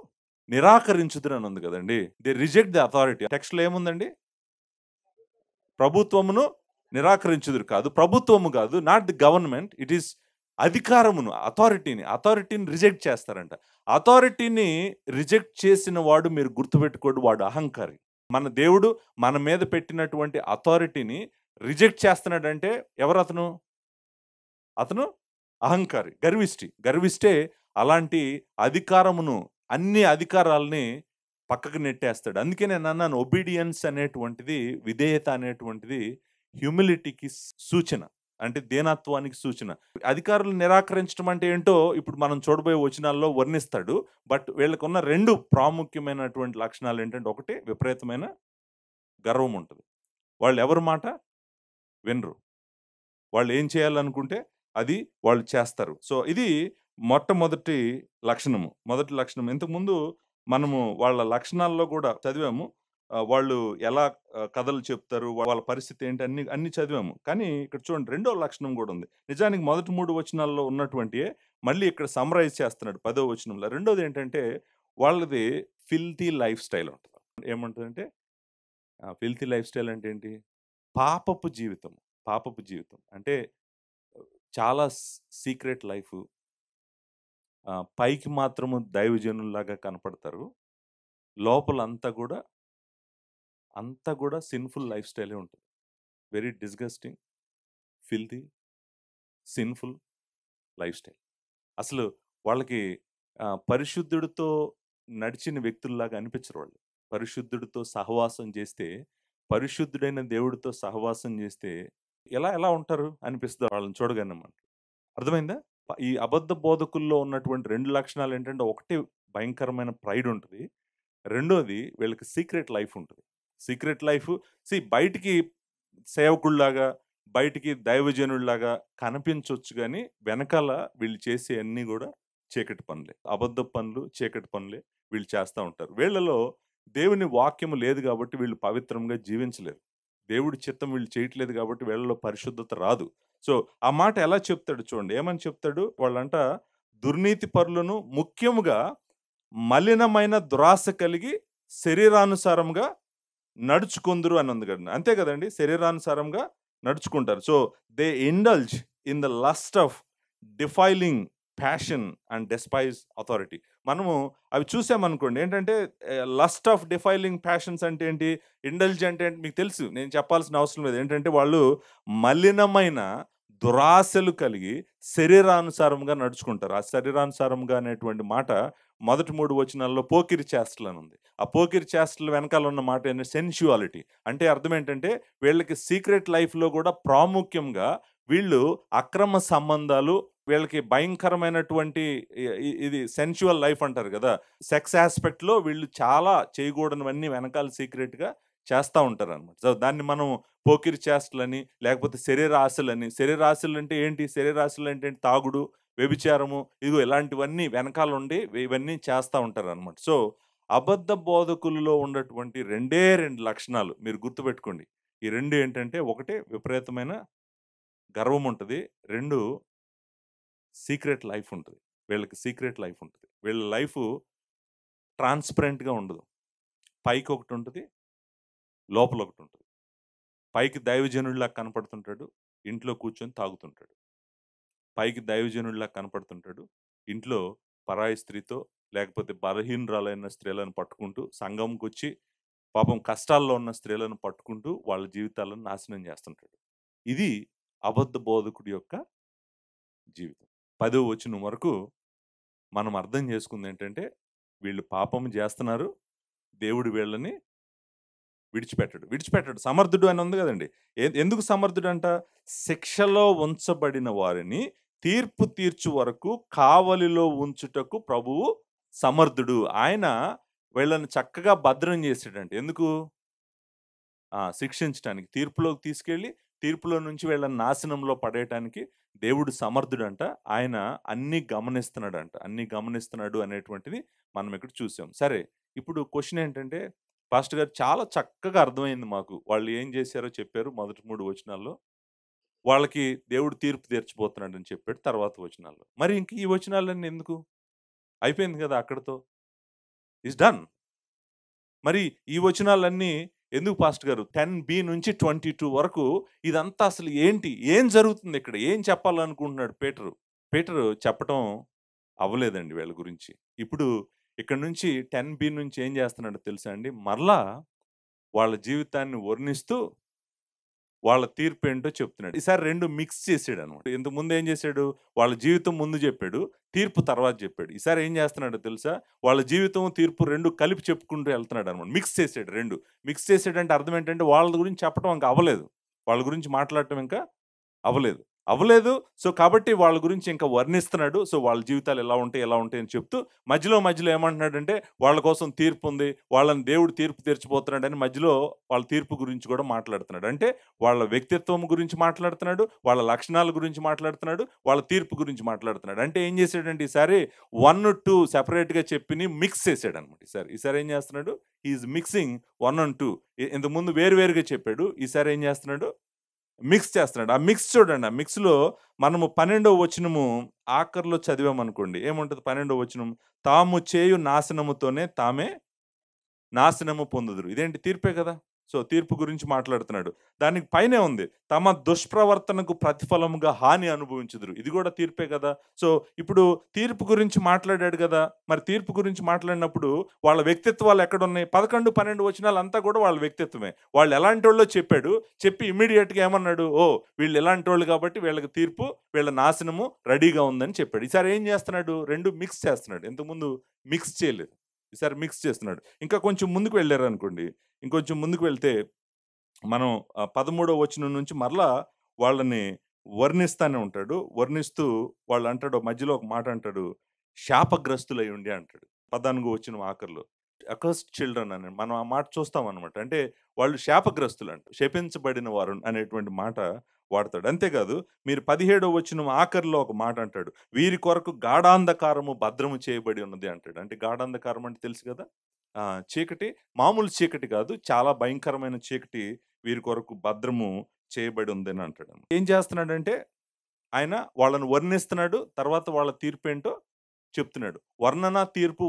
నిరాకరించుదురని ఉంది గదండీ! They reject the authority. టెక్స్ట్‌లో ఏముందండి? ప్రభుత్వమును నిరాకరించుదురు కాదు. ప్రభుత్వము కాదు. Not the government. It is అధికారమును, అథారిటీని రిజెక్ట్ చేస్తారంట. అథారిటీని రిజెక్ట్ చేసిన వాడు మీరు గుర్తుపెట్టుకోండి వాడు అహంకారి. మన దేవుడు మన మీద పెట్టినటువంటి అథారిటీని రిజెక్ట్ చేస్తున్నాడంటే ఎవరతను? అతను అహంకారి, గర్విష్టే అలాంటి అధికారమును, అన్ని అధికారాల్ని పక్కకు నెట్టేస్తాడు. అందుకే నేనన్నాను ఒబీడియన్స్ అనేటువంటిది, విధేయత అనేటువంటిది హ్యూమిలిటీకి సూచన. అంటే దీనత్వానికి సూచన. అధికారులను నిరాకరించడం అంటే ఏంటో ఇప్పుడు మనం చూడబోయే వచనాల్లో వర్ణిస్తాడు. బట్ వీళ్ళకున్న 2 ప్రాముఖ్యమైనటువంటి లక్షణాలేంటంటే, ఒకటి విపరీతమైన గర్వం ఉంటది. వాళ్ళు ఎవరి మాట వినరు. వాళ్ళు ఏం చేయాలనుకుంటే అది వాళ్ళు చేస్తారు. సో, ఇది మొట్టమొదటి లక్షణము. మొదటి లక్షణం. ఇంతకుముందు మనము వాళ్ళ లక్షణాల్లో గూడా చదివాము. వాళ్ళు ఎలా కథలు చెప్తారు, వాళ్ళ పరిస్థితి ఏంటి అన్నీ చదివాము. కానీ ఇక్కడ చూడండి రెండో లక్షణం గూడా ఉంది. నిజానికి మొదటి 3 వచనాల్లో ఉన్నటువంటియే మళ్ళీ ఇక్కడ సమ్మరైజ్ చేస్తున్నాడు 10వ వచనంలో. రెండోదేంటంటే వాళ్ళది ఫిల్తీ లైఫ్ స్టైల్ ఉంటది. ఏముంటదంటే ఫిల్తీ లైఫ్ స్టైల్ అంటే ఏంటి? పాపపు జీవితం. పాపపు జీవితం. అంటే చాలా సీక్రెట్ లైఫు. పైకి మాత్రము దైవజనుల్లాగా కనపడతారు. లోపల అంతా గూడా సిన్‌ఫుల్ లైఫ్ స్టైలే ఉంటది. Very disgusting, filthy, sinful life style. అసలు వాళ్ళకి పరిశుద్ధుడితో నడిచిన వ్యక్తుల్లాగా అనిపించరు వాళ్ళు. పరిశుద్ధుడితో సహవాసం చేస్తే, పరిశుద్ధుడైన దేవుడితో సహవాసం చేస్తే ఎలా ఉంటారు అనిపిస్తది వాళ్ళని చూడగానే మనకి. అర్థమైందా? ఈ అబద్ధ బోధకుల్లో ఉన్నటువంటి 2 లక్షణాలేంటంటే, ఒకటి భయంకరమైన ప్రైడ్ ఉంటది. రెండోది వీళ్ళకి సీక్రెట్ లైఫ్ ఉంటది. సీక్రెట్ లైఫ్ బయటికి సేవకుల్లాగా, బయటికి దైవజనుల్లాగా కనిపించొచ్చు గానీ, వెనకాల వీళ్ళు చేసేయన్నీ గూడా చీకటి పనులే. అబద్ధపు పనులు, చీకటి పనులే వీళ్ళు చేస్తా ఉంటారు. వీళ్ళలో దేవుని వాక్యము లేదు గాబట్టి వీళ్ళు పవిత్రంగా జీవించలేరు. దేవుడి చిత్తం వీళ్ళు చేయట్లేదు గాబట్టి వీళ్ళలో పరిశుద్ధత రాదు. సో, ఆ మాట ఎలా చెప్తాడు చూడండి. ఏమని చెప్తాడు? వాళ్ళంట దుర్నీతి పరులను ముఖ్యముగా మలినమైన దురాశ కలిగి శరీరానుసారంగా నడుచుకొందురు అని ఉంది కదండి. అంతే కదండీ! శరీరానుసారంగా నడుచుకుంటారు. So, they indulge in the lust of defiling passion and despise authority. మనము అవి చూసామనుకోండి ఏంటంటే లస్ట్ ఆఫ్ డిఫైలింగ్ ప్యాషన్స్ అంటే ఏంటి? ఇండల్జ్ అంటే ఏంటి? మీకు తెలుసు. నేను చెప్పాల్సిన అవసరం లేదు. ఏంటంటే వాళ్ళు మలినమైన దురాశలు కలిగి శరీరానుసారంగా నడుచుకుంటారు. ఆ శరీరానుసారంగా అనేటువంటి మాట మొదటి 3 వచనాల్లో పోకిరి చేష్టలని ఉంది. ఆ పోకిరి చేష్టల వెనకాల ఉన్న మాట ఏంటంటే సెన్సువాలిటీ. అంటే అర్థం ఏంటంటే వీళ్ళకి సీక్రెట్ లైఫ్‌లో కూడా ప్రాముఖ్యంగా వీళ్ళు అక్రమ సంబంధాలు, వీళ్ళకి భయంకరమైనటువంటి ఇది సెన్సువల్ లైఫ్ అంటారు కదా! సెక్స్ యాస్పెక్ట్‌లో వీళ్ళు చాలా చేయకూడనివన్నీ వెనకాల సీక్రెట్‌గా చేస్తా ఉంటారనమాట. సో, దాన్ని మనం పోకిరి చేష్టలని, లేకపోతే శరీర ఆశలని. శరీర ఆశలంటే ఏంటి? శరీర ఆశలంటే తాగుడు, వ్యభిచారము, ఇదిగో ఇలాంటివన్నీ వెనకాల ఉండి ఇవన్నీ చేస్తా ఉంటారనమాట. సో, అబద్ధ బోధకులలో ఉన్నటువంటి రెండే 2 లక్షణాలు మీరు గుర్తుపెట్టుకోండి. ఈ 2 ఏంటంటే, ఒకటి విపరీతమైన గర్వం ఉంటది. 2 సీక్రెట్ లైఫ్ ఉంటది. వీళ్ళకి సీక్రెట్ లైఫ్ ఉంటది. వీళ్ళ లైఫు ట్రాన్స్‌పరెంట్‌గా ఉండదు. పైకొకటుంటది, లోపలొకటుంటది. పైకి దైవజనుడిలా కనపడుతుంటాడు. ఇంట్లో కూర్చొని తాగుతుంటాడు. పైకి దైవజనుడిలా కనపడుతుంటాడు. ఇంట్లో పరాయి స్త్రీతో, లేకపోతే బలహీనురాలైన స్త్రీలను పట్టుకుంటూ, సంఘంకొచ్చి పాపం కష్టాల్లో ఉన్న స్త్రీలను పట్టుకుంటూ, వాళ్ళ జీవితాలను నాశనం చేస్తుంటాడు. ఇది అబద్ధ బోధకుడి యొక్క జీవితం. 10వ వచనం వరకు మనం అర్థం చేసుకుందేంటంటే, వీళ్ళు పాపం చేస్తున్నారు. దేవుడు వీళ్ళని విడిచిపెట్టడు. సమర్థుడు అని ఉంది గదండీ! ఎందుకు సమర్థుడంట? శిక్షలో ఉంచబడిన వారిని తీర్పు తీర్చు వరకు కావలిలో ఉంచుటకు ప్రభువు సమర్థుడు. ఆయన వీళ్ళని చక్కగా భద్రం చేసాడంట. ఎందుకు? శిక్షించటానికి. తీర్పులోకి తీసుకెళ్ళి, తీర్పులో నుంచి వీళ్ళని నాశనంలో పడేయటానికి దేవుడు సమర్థుడంట. ఆయన అన్నీ గమనిస్తున్నాడంట. అన్నీ గమనిస్తున్నాడు అనేటువంటిది మనం ఇక్కడ చూసాం. సరే, ఇప్పుడు క్వెషన్ ఏంటంటే, పాస్టర్ గారు చాలా చక్కగా అర్థమైంది మాకు. వాళ్ళు ఏం చేశారో చెప్పారు మొదటి 3 వచనాల్లో. వాళ్ళకి దేవుడు తీర్పు తీర్చబోతున్నాడని చెప్పాడు తర్వాత వచనాల్లో. మరి ఇంక ఈ వచనాలన్నీ ఎందుకు? అయిపోయింది కదా అక్కడితో. Is done. మరి ఈ వచనాలన్నీ ఎందుకు పాస్టర్ గారు 10b నుంచి 22 వరకు ఇదంతా అసలు ఏంటి? ఏం జరుగుతుంది ఇక్కడ? ఏం చెప్పాలనుకుంటున్నాడు పీటరు? పీటరు చెప్పటం అవ్వలేదండి వీళ్ళ గురించి. ఇప్పుడు ఇక్కడ నుంచి 10b నుంచి ఏం చేస్తున్నాడో తెలుసా అండి? మరలా వాళ్ళ జీవితాన్ని వర్ణిస్తూ వాళ్ళ తీర్పేంటో చెప్తున్నాడు. ఈసారి 2 మిక్స్ చేసాడనమాట. ఇంతకు ముందు ఏం చేశాడు? వాళ్ళ జీవితం ముందు చెప్పాడు. తీర్పు తర్వాత చెప్పాడు. ఈసారి ఏం చేస్తున్నాడో తెలుసా? వాళ్ళ జీవితం, తీర్పు 2 కలిపి చెప్పుకుంటూ వెళ్తున్నాడనమాట. మిక్స్ చేసాడు 2. మిక్స్ చేసాడంటే అర్థం ఏంటంటే వాళ్ళ గురించి చెప్పడం ఇంక అవ్వలేదు. వాళ్ళ గురించి మాట్లాడటం ఇంకా అవ్వలేదు. అవ్వలేదు. సో, కాబట్టి వాళ్ళ గురించి ఇంకా వర్ణిస్తున్నాడు. సో, వాళ్ళ జీవితాలు ఎలా ఉంటాయి అని చెప్తూ మధ్యలో ఏమంటున్నాడంటే వాళ్ళ కోసం తీర్పుంది. వాళ్ళని దేవుడు తీర్పు తీర్చబోతున్నాడని మధ్యలో వాళ్ళ తీర్పు గురించి కూడా మాట్లాడుతున్నాడు. అంటే వాళ్ళ వ్యక్తిత్వం గురించి మాట్లాడుతున్నాడు. వాళ్ళ లక్షణాల గురించి మాట్లాడుతున్నాడు. వాళ్ళ తీర్పు గురించి మాట్లాడుతున్నాడు. అంటే ఏం చేసాడంటే ఈసారి 1, 2 సెపరేట్‌గా చెప్పిని మిక్స్ చేసాడనమాట ఈసారి. ఈసారి ఏం చేస్తున్నాడు? హి ఈస్ మిక్సింగ్ 1 అండ్ 2 ఇంతకుముందు వేరుగా చెప్పాడు. ఈసారి ఏం చేస్తున్నాడు? మిక్స్ చేస్తున్నాడు. ఆ మిక్స్ చూడండి. ఆ మిక్స్‌లో మనము 12వ వచనము ఆఖరిలో చదివామనుకోండి. ఏముంటది 12వ వచనం? తాము చేయు నాశనముతోనే తామే నాశనము పొందుదురు. ఇదేంటి తీర్పే కదా! సో, తీర్పు గురించి మాట్లాడుతున్నాడు. దానికి పైనే ఉంది. తమ దుష్ప్రవర్తనకు ప్రతిఫలముగా హాని అనుభవించుదురు. ఇది కూడా తీర్పే కదా! సో, ఇప్పుడు తీర్పు గురించి మాట్లాడాడు గదా! మరి తీర్పు గురించి మాట్లాడినప్పుడు వాళ్ళ వ్యక్తిత్వాలు ఎక్కడున్నాయి? 11, 12 వచనాలంతా కూడా వాళ్ళ వ్యక్తిత్వమే. వాళ్ళు ఎలాంటోళ్ళో చెప్పాడు. చెప్పి ఇమ్మీడియేట్‌గా ఏమన్నాడు? ఓహ్! వీళ్ళు ఇలాంటోళ్ళు కాబట్టి వీళ్ళకి తీర్పు, వీళ్ళ నాశనము రెడీగా ఉందని చెప్పాడు. ఈసారి ఏం చేస్తున్నాడు? 2 మిక్స్ చేస్తున్నాడు. ఇంతకుముందు మిక్స్ చేయలేదు. ఈసారి మిక్స్ చేస్తున్నాడు. ఇంకా కొంచెం ముందుకు వెళ్లారనుకోండి. ఇంకొంచెం ముందుకు వెళ్తే మనం 13వ వచనం నుంచి మరలా వాళ్ళని వర్ణిస్తానే ఉంటాడు. వర్ణిస్తూ వాళ్ళంటాడు మధ్యలో ఒక మాట అంటాడు. శాపగ్రస్తులై ఉండి అంటాడు. 14వ వచనం ఆఖరిలో. అకర్స్డ్ చిల్డ్రన్ అని మనం ఆ మాట చూస్తామనమాట. అంటే వాళ్ళు శాపగ్రస్తులంట. శపించబడిన వారు అనేటువంటి మాట వాడతాడు. అంతేకాదు మీరు 17వ వచనం ఆఖరిలో ఒక మాట అంటాడు. వీరి కొరకు గాఢాంధకారము భద్రము చేయబడి ఉన్నది అంటాడు. అంటే గాఢాంధకారం అంటే తెలుసు కదా! చీకటి మామూలు చీకటి కాదు. చాలా భయంకరమైన చీకటి వీరి కొరకు భద్రము చేయబడి ఉందని అంటాడు. ఏం చేస్తున్నాడంటే ఆయన వాళ్ళని వర్ణిస్తున్నాడు. తర్వాత వాళ్ళ తీర్పేంటో చెప్తున్నాడు. వర్ణన, తీర్పు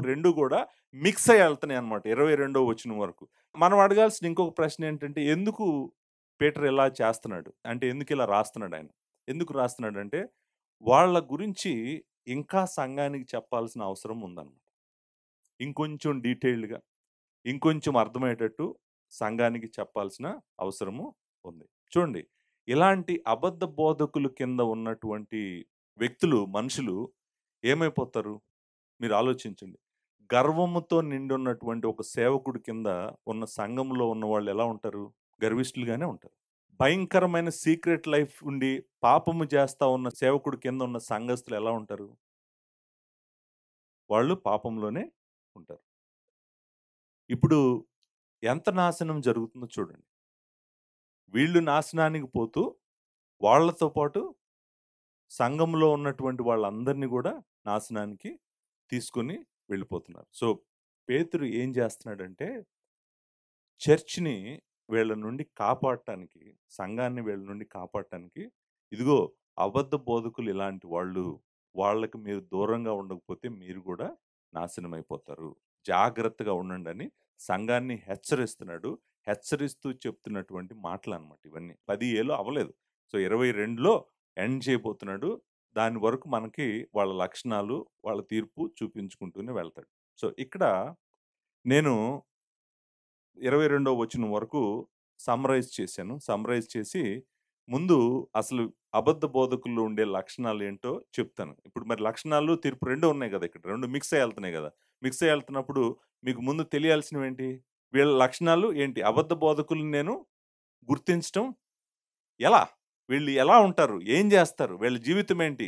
2 గూడా మిక్స్ అయ్యి ఎళ్తున్నాయన్నమాట. 22వ వచనం వరకు. మనం అడగాల్సిన ఇంకొక ప్రశ్న ఏంటంటే, ఎందుకు పీటర్ ఇలా చేస్తున్నాడు? అంటే ఎందుకు ఇలా రాస్తున్నాడాయన? ఎందుకు రాస్తున్నాడంటే, వాళ్ళ గురించి ఇంకా సంఘానికి చెప్పాల్సిన అవసరం ఉందన్నమాట. ఇంకొంచెం డీటెయిల్డ్‌గా, ఇంకొంచెం అర్థమయ్యేటట్టు సంఘానికి చెప్పాల్సిన అవసరము ఉంది. చూడండి, ఇలాంటి అబద్ధ బోధకులు కింద ఉన్నటువంటి వ్యక్తులు, మనుషులు ఏమైపోతారు? మీరు ఆలోచించండి. గర్వముతో నిండున్నటువంటి ఒక సేవకుడి కింద ఉన్న సంఘంలో ఉన్నవాళ్ళు ఎలా ఉంటారు? గర్విష్ఠులుగానే ఉంటారు. భయంకరమైన సీక్రెట్ లైఫ్ ఉండి, పాపము చేస్తా ఉన్న సేవకుడి కింద ఉన్న సంఘస్థులు ఎలా ఉంటారు? వాళ్ళు పాపంలోనే ఉంటారు. ఇప్పుడు ఎంత నాశనం జరుగుతుందో చూడండి. వీళ్ళు నాశనానికి పోతూ, వాళ్ళతో పాటు సంఘంలో ఉన్నటువంటి వాళ్ళందరినీ కూడా నాశనానికి తీసుకొని వెళ్ళిపోతున్నారు. సో పేతురు ఏం చేస్తున్నాడంటే చర్చ్‌ని వీళ్ళ నుండి కాపాడటానికి, సంఘాన్ని వీళ్ళ నుండి కాపాడటానికి, ఇదిగో అబద్ధ బోధకులు ఇలాంటి వాళ్ళు, వాళ్ళకి మీరు దూరంగా ఉండకపోతే మీరు కూడా నాశనమైపోతారు. జాగ్రత్తగా ఉండండని సంఘాన్ని హెచ్చరిస్తున్నాడు. హెచ్చరిస్తూ చెప్తున్నటువంటి మాటలనమాట ఇవన్నీ. 10 ఏళ్ళు అవ్వలేదు. సో 22లో ఎండ్ చేయబోతున్నాడు. దాని వరకు మనకి వాళ్ళ లక్షణాలు, వాళ్ళ తీర్పు చూపించుకుంటూనే వెళ్తాడు. సో ఇక్కడ నేను 22వ వచనం వరకు సమ్మరైజ్ చేశాను. సమ్మరైజ్ చేసి ముందు అసలు అబద్ధ బోధకుల్లో ఉండే లక్షణాలు ఏంటో చెప్తాను. ఇప్పుడు మరి లక్షణాలు, తీర్పు 2 ఉన్నాయి గదా! ఇక్కడ 2 మిక్స్ అయ్యి ఎళ్తున్నాయి గదా! మిక్స్ అయ్యి ఎళ్తున్నప్పుడు మీకు ముందు తెలియాల్సినవేంటి? వీళ్ళ లక్షణాలు ఏంటి? అబద్ధ బోధకుల్ని నేను గుర్తించటం ఎలా? వీళ్ళు ఎలా ఉంటారు? ఏం జేస్తారు? వీళ్ళ జీవితం ఏంటి?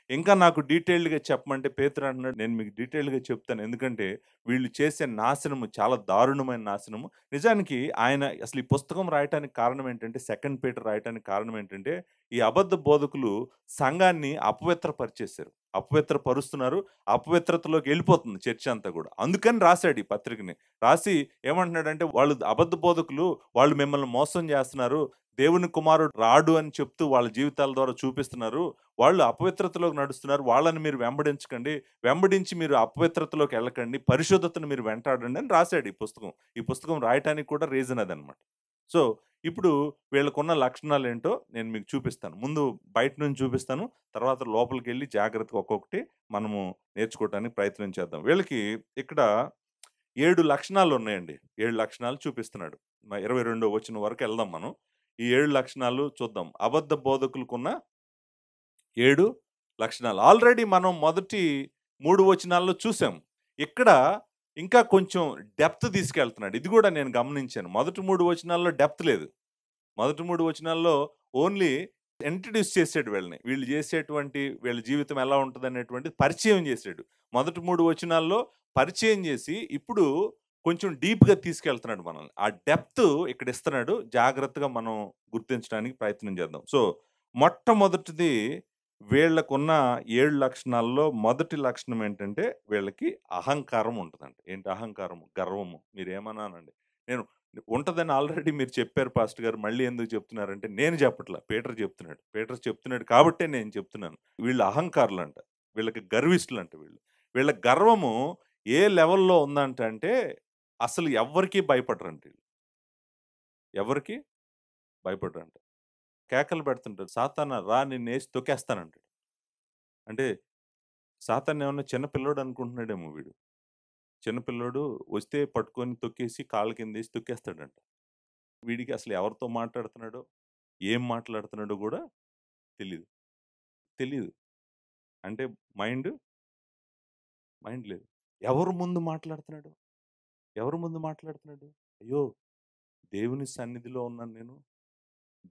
ఇంకా నాకు డీటెయిల్డ్‌గా చెప్పమంటే పేతురు అంటున్నాడు, నేను మీకు డీటెయిల్డ్‌గా చెప్తాను. ఎందుకంటే వీళ్ళు చేసే నాశనము చాలా దారుణమైన నాశనము. నిజానికి ఆయన అసలు ఈ పుస్తకం రాయటానికి కారణం ఏంటంటే, సెకండ్ పీటర్ రాయటానికి కారణం ఏంటంటే, ఈ అబద్ధ బోధకులు సంఘాన్ని అపవిత్రపరిచేశారు. అపవిత్రపరుస్తున్నారు. అపవిత్రతలోకి ఎళ్ళిపోతుంది చర్చ్ అంతా గూడా. అందుకని రాసాడు ఈ పత్రికని. రాసి ఏమంటున్నాడంటే, వాళ్ళు అబద్ధ బోధకులు, వాళ్ళు మిమ్మల్ని మోసం జేస్తున్నారు. దేవుని కుమారుడు రాడు అని చెప్తూ వాళ్ళ జీవితాల ద్వారా చూపిస్తున్నారు. వాళ్ళు అపవిత్రతలోకి నడుస్తున్నారు. వాళ్ళని మీరు వెంబడించకండి. వెంబడించి మీరు అపవిత్రతలోకి వెళ్ళకండి. పరిశుద్ధతను మీరు వెంటాడండి అని రాసాడు ఈ పుస్తకం. ఈ పుస్తకం రాయటానికి కూడా రీజన్ అదనమాట. సో, ఇప్పుడు వీళ్ళకున్న లక్షణాలేంటో నేను మీకు చూపిస్తాను. ముందు బయట నుంచి చూపిస్తాను. తర్వాత లోపలికెళ్ళి జాగ్రత్తగా ఒక్కొక్కటి మనము నేర్చుకోవటానికి ప్రయత్నం చేద్దాం. వీళ్ళకి ఇక్కడ 7 లక్షణాలున్నాయండి. 7 లక్షణాలు చూపిస్తున్నాడు. 22వ వచనం వరకు ఎళ్దాం మనం. ఈ 7 లక్షణాలు చూద్దాం. అబద్ధ బోధకులకున్న 7 లక్షణాలు. ఆల్రెడీ మనం మొదటి 3 వచనాల్లో చూసాం. ఇక్కడ ఇంకా కొంచెం డెప్త్ తీసుకెళ్తున్నాడు. ఇది గూడా నేను గమనించాను. మొదటి 3 వచనాల్లో డెప్త్ లేదు. మొదటి 3 వచనాల్లో ఓన్లీ ఇంట్రడ్యూస్ చేసాడు వీళ్ళని. వీళ్ళు చేసేటువంటి వీళ్ళ జీవితం ఎలా ఉంటదనేటువంటిది పరిచయం చేసాడు. మొదటి 3 వచనాల్లో పరిచయం చేసి, ఇప్పుడు కొంచెం డీప్‌గా తీసుకెళ్తున్నాడు మనల్ని. ఆ డెప్త్ ఇక్కడ ఇస్తున్నాడు. జాగ్రత్తగా మనం గుర్తించడానికి ప్రయత్నం చేద్దాం. సో, మొట్టమొదటిది వీళ్ళకున్న 7 లక్షణాల్లో మొదటి లక్షణం ఏంటంటే, వీళ్ళకి అహంకారం ఉంటదంట. ఏంటి అహంకారము? గర్వము. మీరేమన్నా అనండి. నేను ఉంటదని ఆల్రెడీ మీరు చెప్పారు పాస్టర్ గారు. మళ్ళీ ఎందుకు చెప్తున్నారంటే, నేను చెప్పట్లా. పీటర్ చెప్తున్నాడు. పీటర్ చెప్తున్నాడు కాబట్టే నేను చెప్తున్నాను. వీళ్ళు అహంకారులంట. వీళ్ళకి గర్విష్ఠులంట వీళ్ళు. వీళ్ళ గర్వము ఏ లెవెల్‌లో ఉందంట అంటే, అసలు ఎవ్వరికీ భయపడరంట ఈళ్ళు. ఎవరికీ భయపడరంట. కేకలు పెడుతుంటారు. సాతానా రా నిన్నేసి తొక్కేస్తానంటాడు. అంటే సాతానేమన్నా చిన్న పిల్లోడు అనుకుంటున్నాడేమో వీడు. చిన్న పిల్లోడు వస్తే పట్టుకొని తొక్కేసి కాళ్ళ కిందేసి తొక్కేస్తాడంట. వీడికి అసలు ఎవరితో మాట్లాడుతున్నాడో, ఏం మాట్లాడుతున్నాడో గూడా తెలీదు. తెలీదు. అంటే మైండ్, మైండ్ లేదు. ఎవరి ముందు మాట్లాడుతున్నాడు? ఎవరి ముందు మాట్లాడుతున్నాడు? అయ్యో! దేవుని సన్నిధిలో ఉన్నాను నేను.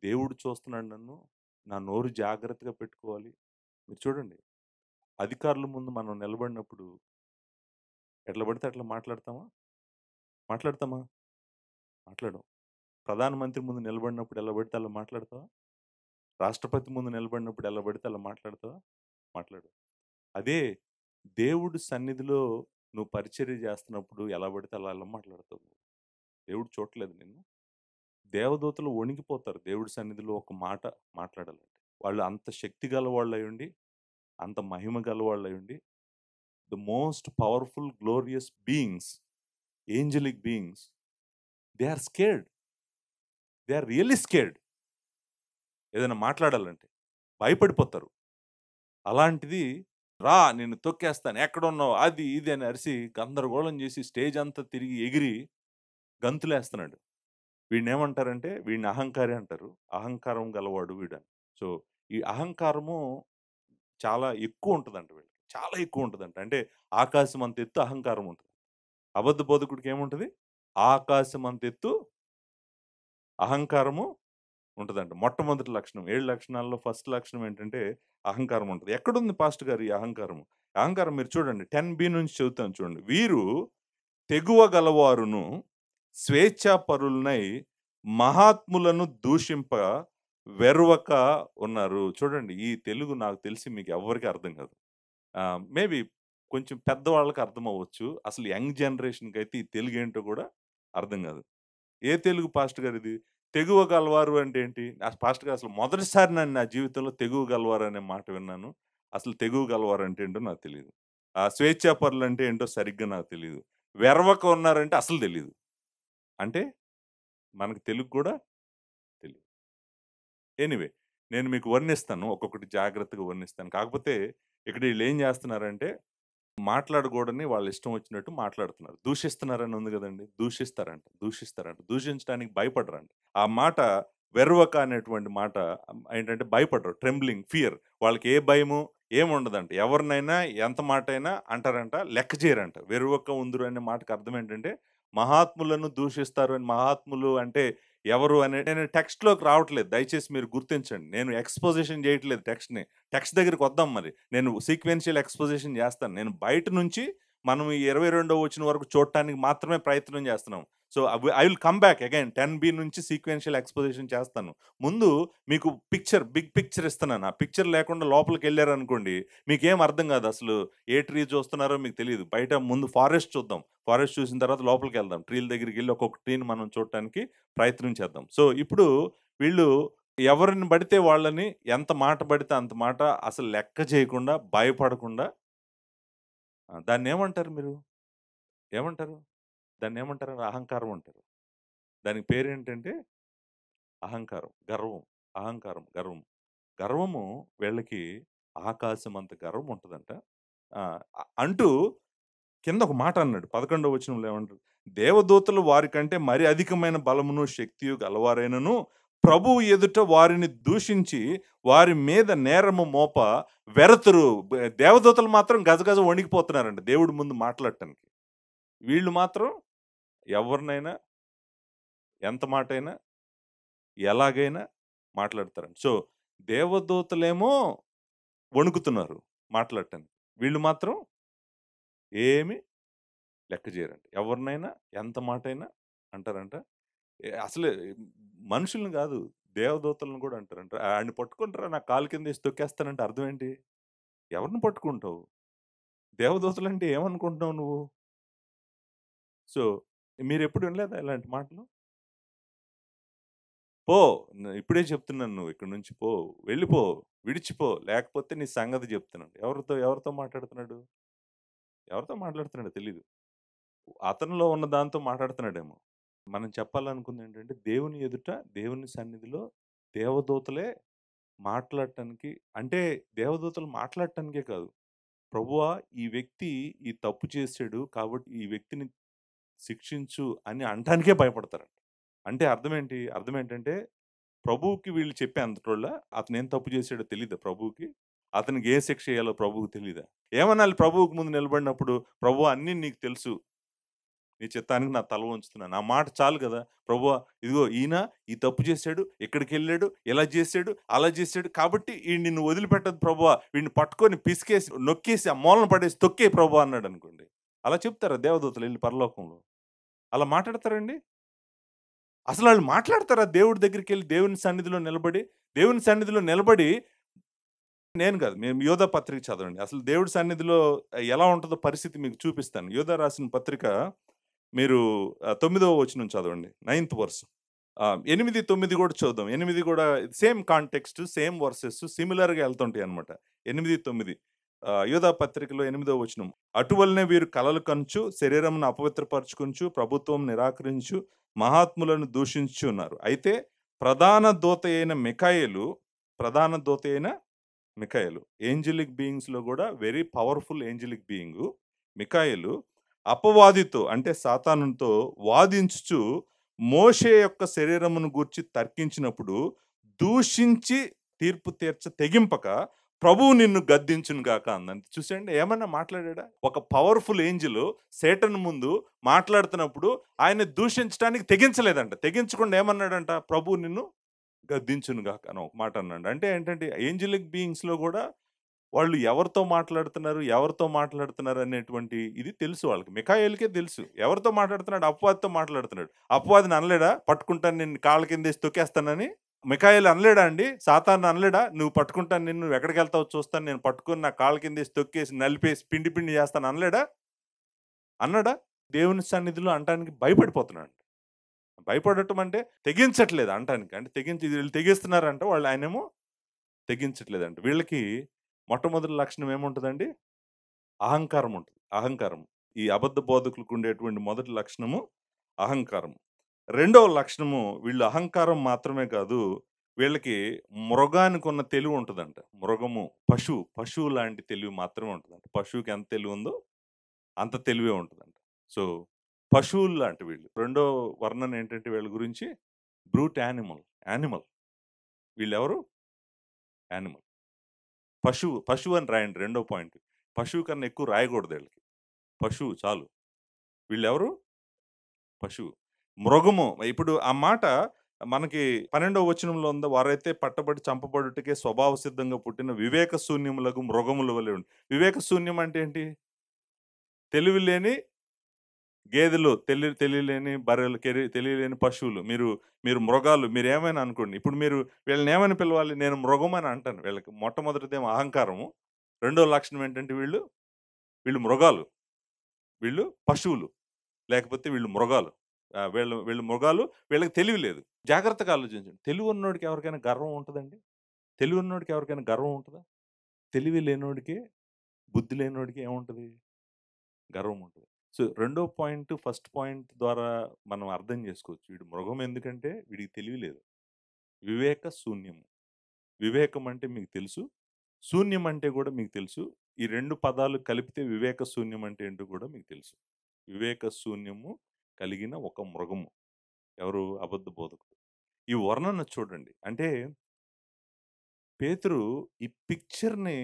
దేవుడు చూస్తున్నాడు నన్ను. నా నోరు జాగ్రత్తగా పెట్టుకోవాలి. మీరు చూడండి. అధికారుల ముందు మనం నిలబడినప్పుడు ఎట్లా పడితే అట్లా మాట్లాడతామా? మాట్లాడతామా? మాట్లాడం. ప్రధానమంత్రి ముందు నిలబడినప్పుడు ఎలా పడితే అలా మాట్లాడతావా? రాష్ట్రపతి ముందు నిలబడినప్పుడు ఎలా పడితే అలా మాట్లాడతావా? మాట్లాడవు. అదే దేవుడి సన్నిధిలో నువ్వు పరిచర్య చేస్తున్నప్పుడు ఎలా పడితే అలా మాట్లాడతావు. దేవుడు చూడట్లేదు నిన్ను. దేవదూతలు వణికిపోతారు దేవుడి సన్నిధిలో ఒక మాట మాట్లాడాలంటే. వాళ్ళు అంత శక్తి గలవాళ్ళయుండి, అంత మహిమ గలవాళ్ళయుండి, the most powerful glorious beings, angelic beings, they are scared. They are really scared. ఏదైనా మాట్లాడాలంటే. భయపడిపోతారు. అలాంటిది రా నిన్ను తొక్కేస్తాను. ఎక్కడున్నావు? అది ఇది అని అరిసి గందరగోళం చేసి స్టేజ్ అంతా తిరిగి ఎగిరి గంతులేస్తున్నాడు. వీడినేమంటారంటే వీడిని అహంకారి అంటారు. అహంకారం గలవాడు వీడని. సో, ఈ అహంకారము చాలా ఎక్కువుంటదంట వీళ్ళకి. చాలా ఎక్కువుంటదంట. అంటే ఆకాశమంత ఎత్తు అహంకారం ఉంటది. అబద్ధ బోధకుడికి ఏముంటది? ఆకాశమంత ఎత్తు అహంకారము ఉంటదంట. మొట్టమొదటి లక్షణం. 7 లక్షణాల్లో ఫస్ట్ లక్షణం ఏంటంటే అహంకారం ఉంటది. ఎక్కడుంది పాస్టర్ గారు ఈ అహంకారము? అహంకారం మీరు చూడండి 10b నుంచి చదువుతాను చూడండి. వీరు తెగువ గలవారును, స్వేచ్ఛాపరులనై మహాత్ములను దూషింప వెర్వక ఉన్నారు. చూడండి ఈ తెలుగు నాకు తెలిసి మీకు ఎవ్వరికీ అర్థం కాదు. మేబీ కొంచెం పెద్దవాళ్ళకి అర్థమవ్వచ్చు. అసలు యంగ్ జనరేషన్‌కైతే ఈ తెలుగేంటో కూడా అర్థం కాదు. ఏ తెలుగు పాస్టర్ గారిది? తెగువ గలవారు అంటే ఏంటి? పాస్టర్ గారు అసలు మొదటిసారి నా జీవితంలో తెగువ గలవారు అనే మాట విన్నాను. అసలు తెగువ గలవారు అంటే ఏంటో నాకు తెలీదు. స్వేచ్ఛాపరులు అంటే ఏంటో సరిగ్గా నాకు తెలీదు. వెర్వక ఉన్నారంటే అసలు తెలీదు. అంటే మనకు తెలుగు కూడా తెలీదు. ఎనీవే నేను మీకు వర్ణిస్తాను. ఒక్కొక్కటి జాగ్రత్తగా వర్ణిస్తాను. కాకపోతే ఇక్కడ ఈళ్ళేం జేస్తున్నారంటే మాట్లాడకూడని వాళ్ళ ఇష్టం వచ్చినట్టు మాట్లాడుతున్నారు. దూషిస్తున్నారని ఉంది గదండీ! దూషిస్తారంట. దూషించడానికి భయపడరంట. ఆ మాట వెర్వక అనేటువంటి మాట ఏంటంటే భయపడరు. Trembling, fear. వాళ్ళకి ఏ భయము ఏముండదంట. ఎవరినైనా ఎంత మాటైనా అంటారంట. లెక్క చేయరంట. వెర్వక ఉందురు అనే మాటకి అర్థం ఏంటంటే మహాత్ములను దూషిస్తారు అని మహాత్ములు అంటే ఎవరు అని నేను టెక్స్ట్‌లోకి రావట్లేదు. దయచేసి మీరు గుర్తించండి. నేను ఎక్స్‌పోజిషన్ చేయట్లేదు టెక్స్ట్‌ని. టెక్స్ట్ దగ్గరికొద్దాం మరి. నేను సీక్వెన్షియల్ ఎక్స్‌పోజిషన్ చేస్తాను. నేను బయట నుంచి మనం ఈ 22వ వచనం వరకు చూడటానికి మాత్రమే ప్రయత్నం చేస్తున్నాం. So, I will come back again 10b నుంచి సీక్వెన్షియల్ ఎక్స్‌పోజిషన్ చేస్తాను. ముందు మీకు బిగ్ పిక్చర్ ఇస్తున్నాను. ఆ పిక్చర్ లేకుండా లోపలికెళ్లారనుకోండి, మీకేం అర్థం కాదు. అసలు ఏ ట్రీ చూస్తున్నారో మీకు తెలీదు. బయట ముందు ఫారెస్ట్ చూద్దాం. ఫారెస్ట్ చూసిన తర్వాత లోపలికెళ్దాం. ట్రీల దగ్గరికెళ్లి ఒక్కొక్క ట్రీని మనం చూడటానికి ప్రయత్నం చేద్దాం. సో, ఇప్పుడు వీళ్ళు ఎవరిని పడితే వాళ్ళని ఎంత మాట పడితే అంత మాట అసలు లెక్క చేయకుండా, భయపడకుండా దాన్నేమంటారు మీరు? ఏమంటారు? దాన్నేమంటారు? అహంకారం అంటారు. దానికి పేరేంటంటే అహంకారం, గర్వం, అహంకారం, గర్వం. గర్వము వీళ్ళకి ఆకాశమంత గర్వం ఉంటదంట. అంటూ కింద ఒక మాట అన్నాడు. 11వ వచనంలో ఏమంటారు? దేవదూతలు వారికంటే మరి అధికమైన బలమును, శక్తియు గలవారైనను, ప్రభువు ఎదుట వారిని దూషించి వారి మీద నేరము మోప వెరతురు. దేవదూతలు మాత్రం గజగజ వణికిపోతున్నారంట దేవుడి ముందు మాట్లాడటానికి. వీళ్ళు మాత్రం ఎవరినైనా, ఎంత మాటైనా, ఎలాగైనా మాట్లాడతారంట. సో, దేవదూతలేమో వణుకుతున్నారు మాట్లాడటానికి. వీళ్ళు మాత్రం ఏమి లెక్క చేయరంట. ఎవరినైనా, ఎంత మాటైనా అంటారంట. అసలు మనుషుల్ని గాదు, దేవదూతలను గూడా అంటారంట. ఆడిని పట్టుకుంటారా నా కాలు కిందేసి తొక్కేస్తానంటే అర్థం ఏంటి? ఎవరిని పట్టుకుంటావు? దేవదూతలంటే ఏమనుకుంటున్నావు నువ్వు? సో, మీరెప్పుడు వినలేదా ఇలాంటి మాటలు? పో! ఇప్పుడే చెప్తున్నాను నువ్వు ఇక్కడి నుంచి పో. వెళ్ళిపో. విడిచిపో. లేకపోతే నీ సంగతి జెప్తున్నాను. ఎవరితో మాట్లాడుతున్నాడు? ఎవరితో మాట్లాడుతున్నాడో తెలీదు. అతనిలో ఉన్న దాంతో మాట్లాడుతున్నాడేమో. మనం చెప్పాలనుకుందేంటంటే దేవుని ఎదుట, దేవుని సన్నిధిలో దేవదూతలే మాట్లాడటానికి అంటే దేవదూతలు మాట్లాడటానికే కాదు. ప్రభువా! ఈ వ్యక్తి ఈ తప్పు చేసాడు కాబట్టి ఈ వ్యక్తిని శిక్షించు అని అనటానికే భయపడతారంట. అంటే అర్థమేంటి? అర్థమేంటంటే ప్రభువుకి వీళ్ళు చెప్పే అంతటోళ్ళా? అతనేం తప్పు చేసాడో తెలీదా ప్రభువుకి? అతనికి ఏ శిక్ష ఎయ్యాలో ప్రభువుకి తెలీదా? ఏమనాలి ప్రభువుకి ముందు నిలబడినప్పుడు? ప్రభువా! అన్నీ నీకు తెలుసు. నీ చిత్తానికి నా తల వంచుతున్నాను. ఆ మాట చాలు గదా! ప్రభువా! ఇదిగో ఈయన ఈ తప్పు చేశాడు, ఇక్కడికెళ్ళాడు, ఇలా చేశాడు, అలా చేశాడు. కాబట్టి ఈడిని నిన్ను వదిలిపెట్టదు ప్రభువా! వీడిని పట్టుకొని పిసికేసి, నొక్కేసి, ఆ మూలన పడేసి తొక్కేయి ప్రభువా అన్నాడనుకోండి. అలా చెప్తారా దేవదూతలు ఎళ్లి పరలోకంలో? అలా మాట్లాడతారండి? అసలాళ్ళు మాట్లాడతారా దేవుడి దగ్గరికెళ్లి దేవుని సన్నిధిలో నిలబడి? దేవుని సన్నిధిలో నిలబడి నేను కాదు. మేము యోధా పత్రిక చదవండి. అసలు దేవుడి సన్నిధిలో ఎలా ఉంటదో పరిస్థితి మీకు చూపిస్తాను. యోధా రాసిన పత్రిక మీరు 9వ వచనం చదవండి. Ninth verse. 8, 9 కూడా చూద్దాం. 8 కూడా సేమ్ కాంటెక్స్ట్, సేమ్ వర్సెస్ సిమిలర్‌గా ఎళ్తుంటాయన్నమాట. 8, 9 యోధా పత్రికలో 8వ వచనం. అటువలనే వీరు కలలు కనుచు, శరీరమును అపవిత్రపరచుకొనుచు, ప్రభుత్వం నిరాకరించు, మహాత్ములను దూషించుచున్నారు. అయితే ప్రధాన దూత అయిన మిఖాయేలు ఏంజెలిక్ బీయింగ్స్‌లో గూడా వెరీ పవర్‌ఫుల్ ఏంజెలిక్ బీయింగు. మిఖాయేలు అపవాదితో అంటే సాతానుతో వాదించుచు మోషే యొక్క శరీరమును గూర్చి తర్కించినప్పుడు దూషించి తీర్పు తెగింపక ప్రభువు నిన్ను గద్దించును గాక అందంతే. చూసాండి ఏమన్నా మాట్లాడాడా? ఒక పవర్‌ఫుల్ ఏంజెల్ సేటన్ ముందు మాట్లాడుతున్నప్పుడు ఆయన్ని దూషించడానికి తెగించలేదంట. తెగించకుండా ఏమన్నాడంట? ప్రభువు నిన్ను గద్దించును గాక అని ఒక మాట అన్నాడు. అంటే ఏంటంటే ఏంజెలిక్ బీయింగ్స్‌లో గూడా వాళ్ళు ఎవరితో మాట్లాడుతున్నారు అనేటువంటి ఇది తెలుసు వాళ్ళకి. మిఖాయేలుకే తెలుసు. ఎవరితో మాట్లాడుతున్నాడు? అపవాదితో మాట్లాడుతున్నాడు. అపవాదిని అనలేడా? పట్టుకుంటాను నిన్ను కాళ్ళ కిందేసి తొక్కేస్తానని. మిఖాయేలు అనలేడా అండి? సాతాను అనలేడా? "నువ్వు పట్టుకుంటాను నిన్ను, నువ్వెక్కడికెళ్తావో చూస్తాను. నేను పట్టుకొని నా కాళ్ళ కిందేసి తొక్కేసి, నలిపేసి, పిండి పిండి చేస్తాను" అనలేడా? అన్నాడా? దేవుని సన్నిధిలో అనటానికి భయపడిపోతున్నాడు. భయపడటం అంటే తెగించట్లేదు అనటానికి. అంటే వీళ్ళు తెగిస్తున్నారంట. ఆయనేమో తెగించట్లేదంట. వీళ్ళకి మొట్టమొదటి లక్షణం ఏముంటదండి? అహంకారం ఉంటది. అహంకారం. ఈ అబద్ధ బోధకులకు ఉండేటువంటి మొదటి లక్షణము అహంకారం. రెండవ లక్షణము వీళ్ళు అహంకారం మాత్రమే కాదు, వీళ్ళకి మృగానికున్న తెలివి ఉంటదంట. మృగము, పశువు లాంటి తెలివి మాత్రమే ఉంటదంట. పశువుకి ఎంత తెలివి ఉందో అంత తెలివే ఉంటదంట. సో, పశువులు లాంటి వీళ్ళు. రెండో వర్ణన ఏంటంటే వీళ్ళ గురించి బ్రూట్ యానిమల్. యానిమల్. వీళ్ళెవరు? యానిమల్. పశువు అని రాయండి రెండో పాయింట్. పశువు కన్నా ఎక్కువ రాయకూడదు ఈళ్ళకి. పశువు చాలు. వీళ్ళెవరు? పశువు. మృగము. ఇప్పుడు ఆ మాట మనకి 12వ వచనంలో ఉంది. వారైతే పట్టబడి చంపబడుటకే స్వభావ సిద్ధంగా పుట్టిన వివేక శూన్యములకు మృగముల వలె ఉండి. వివేక శూన్యం అంటే ఏంటి? తెలివి లేని గేదెలు, తెలియలేని బర్రెలు, తెలియలేని పశువులు. మీరు మృగాలు, మీరేమైనా అనుకోండి. ఇప్పుడు మీరు వీళ్ళని ఏమని పిలవాలి? నేను మృగం అని అంటాను వీళ్ళకి. మొట్టమొదటిదేమో అహంకారము. రెండో లక్షణం ఏంటంటే వీళ్ళు మృగాలు. వీళ్ళు పశువులు. లేకపోతే వీళ్ళు మృగాలు. వీళ్ళు మృగాలు. వీళ్ళకి తెలివి లేదు. జాగ్రత్తగా ఆలోచించండి. తెలివున్నోడికి ఎవరికైనా గర్వం ఉంటదండి? తెలివున్నోడికి ఎవరికైనా గర్వం ఉంటదా? తెలివి లేనోడికి, బుద్ధి లేనోడికి ఏముంటది? గర్వం ఉంటది. సో, రెండో పాయింట్, ఫస్ట్ పాయింట్ ద్వారా మనం అర్థం చేసుకోవచ్చు. వీడు మృగం ఎందుకంటే వీడికి తెలివి లేదు. వివేక శూన్యము. వివేకం అంటే మీకు తెలుసు. శూన్యం అంటే గూడా మీకు తెలుసు. ఈ 2 పదాలు కలిపితే వివేక శూన్యం అంటే ఏంటో కూడా మీకు తెలుసు. వివేక శూన్యము కలిగిన ఒక మృగము. ఎవరు? అబద్ధ బోధకుడు. ఈ వర్ణన చూడండి. అంటే పేతురు ఈ పిక్చర్‌ని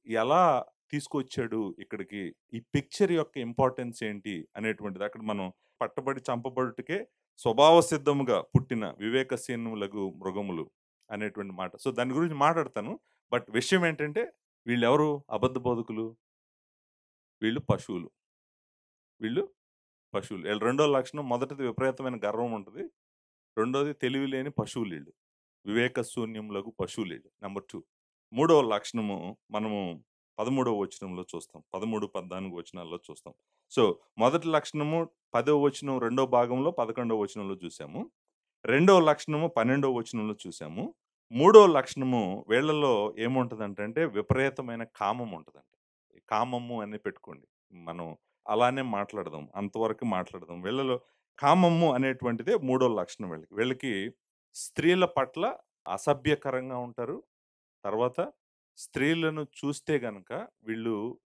ఎలా తీసుకొచ్చాడు ఇక్కడికి? ఈ పిక్చర్ యొక్క ఇంపార్టెన్స్ ఏంటి? అనేటువంటిది అక్కడ మనం పట్టబడి చంపబడుటకే స్వభావ సిద్ధముగా పుట్టిన వివేకశీనులగు మృగములు అనేటువంటి మాట. సో, దాని గురించి మాట్లాడతాను. బట్ విషయం ఏంటంటే వీళ్ళెవరు? అబద్ధ బోధకులు. వీళ్ళు పశువులు. వీళ్ళు పశువులు. ఈళ్ళ రెండో లక్షణం మొదటిది విపరీతమైన గర్వం ఉంటది. రెండోది తెలివి లేని పశువులీళ్ళు. వివేక శూన్యములగు పశువులీళ్ళు. నంబర్ 2. మూడవ లక్షణము మనము 13వ వచనంలో చూస్తాం. 13, 14 వచనాల్లో చూస్తాం. సో, మొదటి లక్షణము 10వ వచనం రెండో భాగంలో 11వ వచనంలో చూసాము. రెండవ లక్షణము 12వ వచనంలో చూసాము. మూడో లక్షణము వీళ్ళలో ఏముంటదంటే విపరీతమైన కామం ఉంటదంట. కామము అని పెట్టుకోండి. మనం అలానే మాట్లాడదాం. అంతవరకు మాట్లాడదాం. వీళ్ళలో కామము అనేటువంటిదే మూడో లక్షణం వీళ్ళకి. వీళ్ళకి స్త్రీల పట్ల అసభ్యకరంగా ఉంటారు. తర్వాత స్త్రీలను చూస్తే గనక వీళ్ళు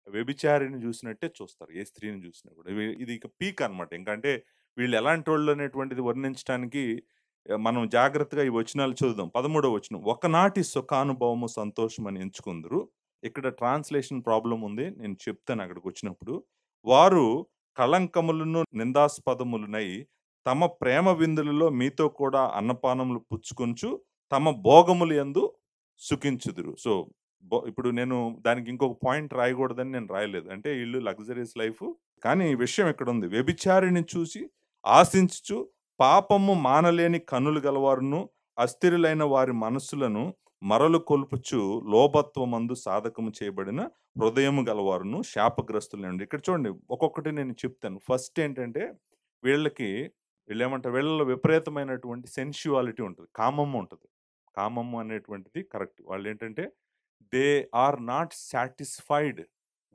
వ్యభిచారిని చూసినట్టే చూస్తారు. ఏ స్త్రీని చూసినా కూడా. ఇది ఇక పీక్ అనమాట. ఇంకంటే వీళ్ళు ఎలాంటోళ్ళు అనేటువంటిది వర్ణించటానికి మనం జాగ్రత్తగా ఈ వచనాలు చదువుదాం. 13వ వచనం. ఒకనాటి సుఖానుభవము సంతోషమని ఎంచుకుందురు. ఇక్కడ ట్రాన్స్‌లేషన్ ప్రాబ్లమ్ ఉంది. నేను చెప్తాను అక్కడికొచ్చినప్పుడు. వారు కళంకములను, నిందాస్పదములునై తమ ప్రేమ విందులలో మీతో కూడా అన్నపానములు పుచ్చుకొనుచు తమ భోగములు యందు సుఖించుదురు. సో, ఇప్పుడు నేను దానికి ఇంకొక పాయింట్ రాయకూడదని నేను రాయలేదు. అంటే ఈళ్ళు లగ్జరీస్ లైఫు. కానీ ఈ విషయం ఇక్కడుంది. వ్యభిచారిణి చూసి ఆశించుచు పాపము మానలేని కన్నులు గలవారును, అస్థిరులైన వారి మనస్సులను మరలు కొల్పుచు లోభత్వమందు సాధకము చేయబడిన హృదయము గలవారును శాపగ్రస్తులండి. ఇక్కడ చూడండి ఒక్కొక్కటి నేను చెప్తాను. ఫస్ట్ ఏంటంటే వీళ్ళకి వీళ్ళేమంటారు? వీళ్ళలో విపరీతమైనటువంటి సెన్సువాలిటీ ఉంటది. కామము ఉంటది. కామము అనేటువంటిది కరెక్ట్. వాళ్ళేంటంటే they are not satisfied